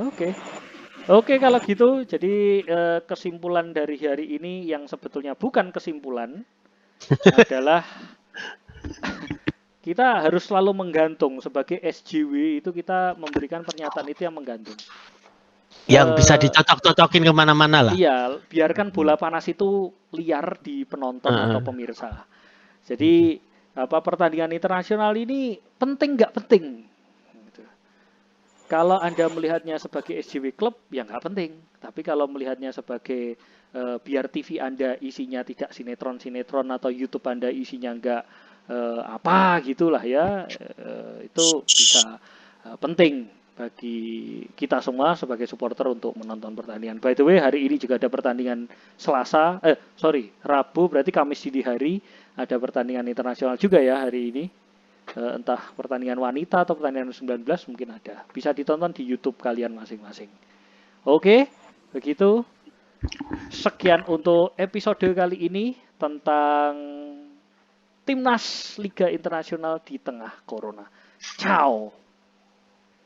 Oke. Oke kalau gitu, jadi kesimpulan dari hari ini yang sebetulnya bukan kesimpulan adalah kita harus selalu menggantung sebagai SJW itu kita memberikan pernyataan itu yang menggantung. Yang bisa Eh, dicocok-cocokin kemana-mana lah. iya, biarkan bola panas itu liar di penonton atau Heeh. pemirsa. Jadi pertandingan internasional ini penting nggak penting? Gitu. Kalau Anda melihatnya sebagai SJW klub, ya nggak penting. Tapi kalau melihatnya sebagai biar TV Anda isinya tidak sinetron-sinetron atau YouTube Anda isinya nggak apa gitulah ya, itu bisa penting bagi kita semua sebagai supporter untuk menonton pertandingan. By the way, hari ini juga ada pertandingan Rabu, berarti Kamis dini hari ada pertandingan internasional juga ya hari ini. Entah pertandingan wanita atau pertandingan 19 mungkin ada. Bisa ditonton di YouTube kalian masing-masing. Oke, begitu. Sekian untuk episode kali ini tentang Timnas Liga Internasional di tengah Corona. Ciao.